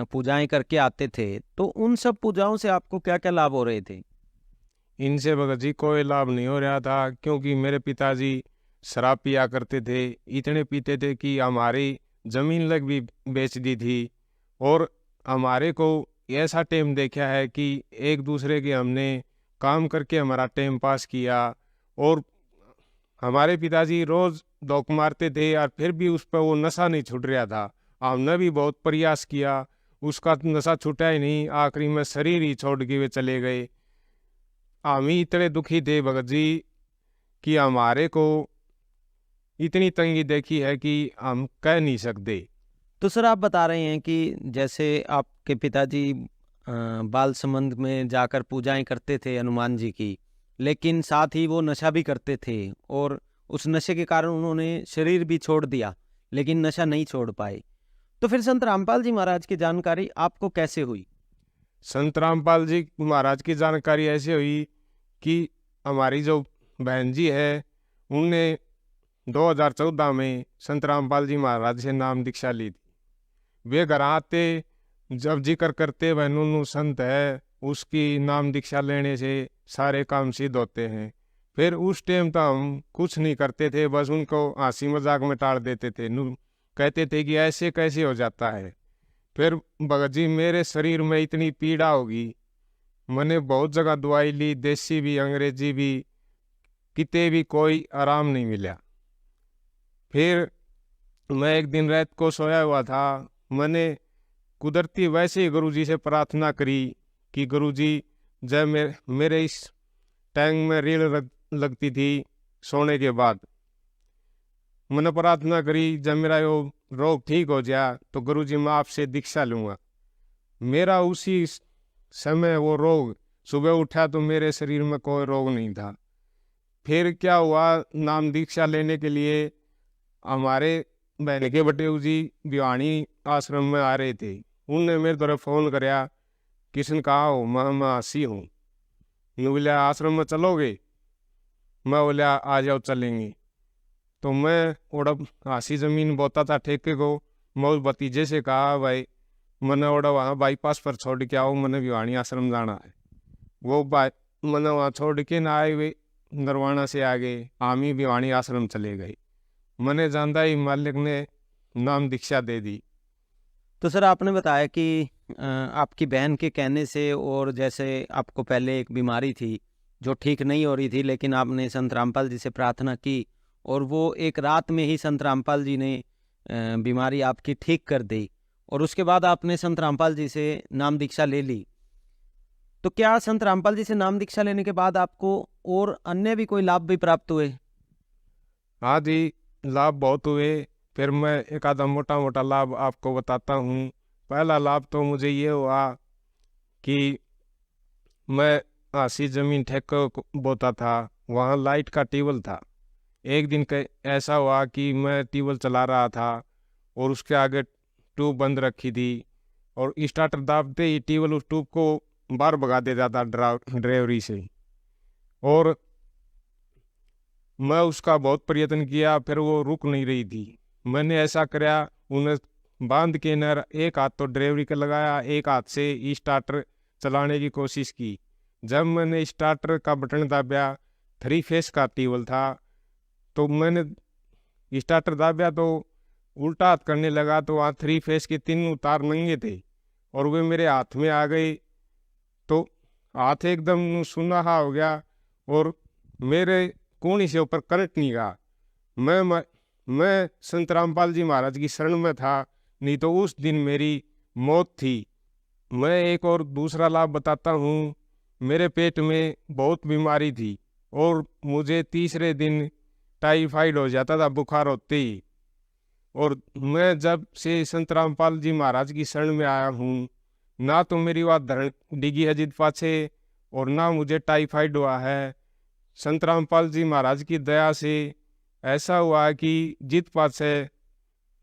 पूजाएं करके आते थे, तो उन सब पूजाओं से आपको क्या क्या लाभ हो रहे थे? इनसे भगत जी कोई लाभ नहीं हो रहा था, क्योंकि मेरे पिताजी शराब पिया करते थे, इतने पीते थे कि हमारी जमीन लग भी बेच दी थी, और हमारे को ऐसा टाइम देखा है कि एक दूसरे के हमने काम करके हमारा टाइम पास किया, और हमारे पिताजी रोज धोख मारते थे और फिर भी उस पर वो नशा नहीं छूट रहा था। हमने भी बहुत प्रयास किया, उसका नशा छूटा ही नहीं, आखिरी में शरीर ही छोड़ के वे चले गए। हम ही इतने दुखी थे भगत जी कि हमारे को इतनी तंगी देखी है कि हम कह नहीं सकते। तो सर, आप बता रहे हैं कि जैसे आपके पिताजी बाल संबंध में जाकर पूजाएं करते थे हनुमान जी की, लेकिन साथ ही वो नशा भी करते थे, और उस नशे के कारण उन्होंने शरीर भी छोड़ दिया, लेकिन नशा नहीं छोड़ पाए। तो फिर संत रामपाल जी महाराज की जानकारी आपको कैसे हुई? संत रामपाल जी महाराज की जानकारी ऐसे हुई कि हमारी जो बहन जी है, उनने 2014 में संत रामपाल जी महाराज से नाम दीक्षा ली थी। वे घर आते जब जिक्र करते वह नूनू संत है, उसकी नाम दीक्षा लेने से सारे काम सिद्ध होते हैं। फिर उस टाइम तो हम कुछ नहीं करते थे, बस उनको हंसी मजाक में टाल देते थे, कहते थे कि ऐसे कैसे हो जाता है। फिर भगत जी, मेरे शरीर में इतनी पीड़ा होगी, मैंने बहुत जगह दवाई ली, देसी भी अंग्रेजी भी, किते भी कोई आराम नहीं मिला। फिर मैं एक दिन रात को सोया हुआ था, मैंने कुदरती वैसे ही गुरुजी से प्रार्थना करी कि गुरुजी, जब मेरे इस टैंक में रीढ़ लगती थी सोने के बाद, मैंने प्रार्थना करी जब मेरा वो रोग ठीक हो जाए तो गुरुजी मैं आपसे दीक्षा लूँगा। मेरा उसी समय वो रोग, सुबह उठा तो मेरे शरीर में कोई रोग नहीं था। फिर क्या हुआ, नाम दीक्षा लेने के लिए हमारे बहन के बटेऊ जी भिवानी आश्रम में आ रहे थे, उनने मेरे तरफ फ़ोन कराया, किशन कहाँ हो? मैं हंसी हूँ। बोला आश्रम में चलोगे? मैं बोला आ जाओ चलेंगे। तो मैं ओड़ा हंसी ज़मीन बोता था ठेके को, मैं उस भतीजे से कहा भाई मैंने ओड़ा वहाँ बाईपास पर छोड़ के आओ, मैंने भिवानी आश्रम जाना है। वो मैंने वहाँ छोड़ के ना आए, वे नरवाना से आगे हम ही भिवानी आश्रम चले गए। मैंने जानता ही मालिक ने नाम दीक्षा दे दी। तो सर, आपने बताया कि आपकी बहन के कहने से, और जैसे आपको पहले एक बीमारी थी जो ठीक नहीं हो रही थी, लेकिन आपने संत रामपाल जी से प्रार्थना की और वो एक रात में ही संत रामपाल जी ने बीमारी आपकी ठीक कर दी, और उसके बाद आपने संत रामपाल जी से नाम दीक्षा ले ली। तो क्या संत रामपाल जी से नाम दीक्षा लेने के बाद आपको और अन्य भी कोई लाभ भी प्राप्त हुए? हाँ जी, लाभ बहुत हुए। फिर मैं एक आधा मोटा मोटा लाभ आपको बताता हूँ। पहला लाभ तो मुझे ये हुआ कि मैं आसी जमीन ठेके को बोता था, वहाँ लाइट का ट्यूबवेल था। एक दिन ऐसा हुआ कि मैं ट्यूबवेल चला रहा था और उसके आगे ट्यूब बंद रखी थी, और स्टार्टर दाबते ही ट्यूबवेल उस ट्यूब को बाहर भगा दे जाता ड्राइवरी से, और मैं उसका बहुत प्रयत्न किया, फिर वो रुक नहीं रही थी। मैंने ऐसा कराया, उन्हें बांध के न एक हाथ तो ड्राइवरी का लगाया, एक हाथ से स्टार्टर चलाने की कोशिश की। जब मैंने स्टार्टर का बटन दाबा, 3 फेस का ट्यूबवेल था, तो मैंने स्टार्टर दाबा तो उल्टा हाथ करने लगा, तो वहाँ 3 फेस के 3 तार नंगे थे और वे मेरे हाथ में आ गए, तो हाथ एकदम सुनहा हो गया और मेरे कूहनी से ऊपर करंट नहीं गया। मैं संत रामपाल जी महाराज की शरण में था, नहीं तो उस दिन मेरी मौत थी। मैं एक और दूसरा लाभ बताता हूँ। मेरे पेट में बहुत बीमारी थी और मुझे तीसरे दिन टाइफाइड हो जाता था बुखार होते ही, और मैं जब से संत रामपाल जी महाराज की शरण में आया हूँ, ना तो मेरी बात धरण डिगी है जिद पाछे और ना मुझे टाइफाइड हुआ है। संत रामपाल जी महाराज की दया से ऐसा हुआ कि जित पाछे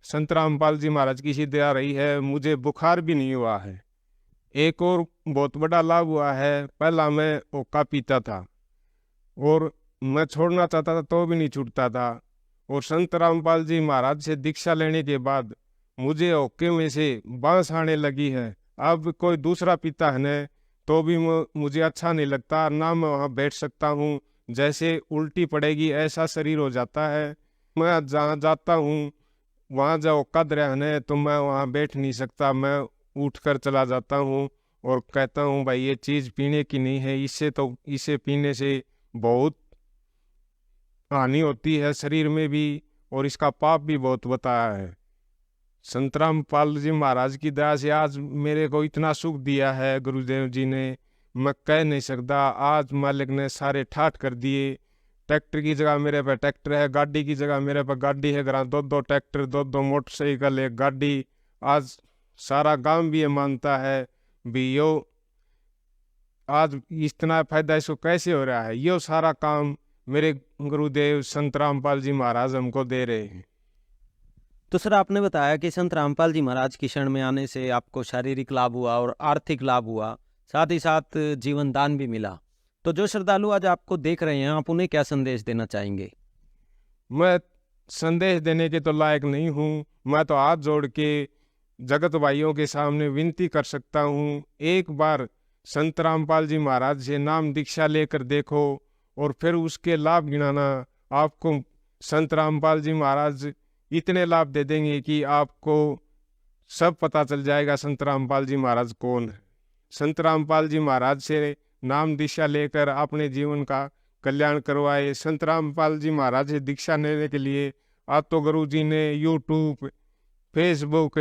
संत रामपाल जी महाराज की सी दया रही है, मुझे बुखार भी नहीं हुआ है। एक और बहुत बड़ा लाभ हुआ है, पहला मैं ओका पीता था और मैं छोड़ना चाहता था तो भी नहीं छूटता था, और संत रामपाल जी महाराज से दीक्षा लेने के बाद मुझे ओके में से बांस आने लगी है। अब कोई दूसरा पीता है न तो भी मुझे अच्छा नहीं लगता, ना मैं वहाँ बैठ सकता हूँ, जैसे उल्टी पड़ेगी ऐसा शरीर हो जाता है। मैं जहाँ जाता हूँ वहाँ जब ओका दरिया है तो मैं वहाँ बैठ नहीं सकता, मैं उठ कर चला जाता हूँ और कहता हूँ भाई ये चीज़ पीने की नहीं है, इसे पीने से बहुत हानि होती है शरीर में भी, और इसका पाप भी बहुत बताया है। संत रामपाल जी महाराज की दया से आज मेरे को इतना सुख दिया है गुरुदेव जी ने, मैं कह नहीं सकता। आज मालिक ने सारे ठाठ कर दिए। ट्रैक्टर की जगह मेरे पे ट्रैक्टर है, गाड़ी की जगह मेरे पे गाड़ी है, घर 2 ट्रैक्टर, 2 मोटरसाइकिल, 1 गाड़ी। आज सारा गांव भी ये मानता है भी यो आज इतना फायदा इसको कैसे हो रहा है, यो सारा काम मेरे गुरुदेव संत रामपाल जी महाराज हमको दे रहे हैं। तो सर, आपने बताया कि संत रामपाल जी महाराज की शरण में आने से आपको शारीरिक लाभ हुआ और आर्थिक लाभ हुआ, साथ ही साथ जीवन दान भी मिला। तो जो श्रद्धालु आज आपको देख रहे हैं, आप उन्हें क्या संदेश देना चाहेंगे? मैं संदेश देने के तो लायक नहीं हूँ, मैं तो हाथ जोड़ के जगत भाइयों के सामने विनती कर सकता हूँ, एक बार संत रामपाल जी महाराज से नाम दीक्षा लेकर देखो और फिर उसके लाभ गिनाना। आपको संत रामपाल जी महाराज इतने लाभ दे देंगे कि आपको सब पता चल जाएगा संत रामपाल जी महाराज कौन है। संत रामपाल जी महाराज से नाम दीक्षा लेकर अपने जीवन का कल्याण करवाए। संत रामपाल जी महाराज से दीक्षा लेने के लिए आज तो गुरु जी ने यूट्यूब, फेसबुक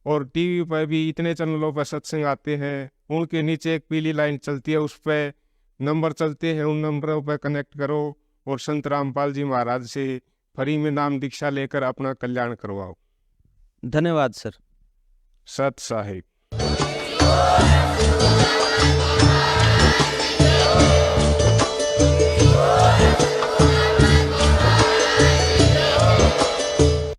और टीवी पर भी इतने चैनलों पर सत्संग आते हैं, उनके नीचे एक पीली लाइन चलती है, उस पर नंबर चलते हैं, उन नंबरों पर कनेक्ट करो और संत रामपाल जी महाराज से फ्री में नाम दीक्षा लेकर अपना कल्याण करवाओ। धन्यवाद सर। सत साहिब।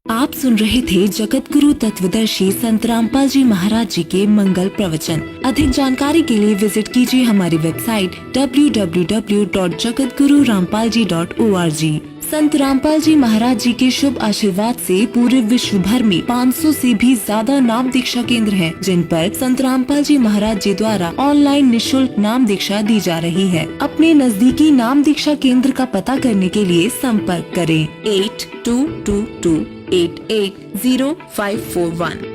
आप सुन रहे थे जगत गुरु तत्वदर्शी संत रामपाल जी महाराज जी के मंगल प्रवचन। अधिक जानकारी के लिए विजिट कीजिए हमारी वेबसाइट www.jagatgururampalji.org। संत रामपाल जी महाराज जी के शुभ आशीर्वाद से पूरे विश्व भर में 500 से भी ज्यादा नाम दीक्षा केंद्र हैं, जिन पर संत रामपाल जी महाराज जी द्वारा ऑनलाइन निःशुल्क नाम दीक्षा दी जा रही है। अपने नजदीकी नाम दीक्षा केंद्र का पता करने के लिए संपर्क करें 8222880541।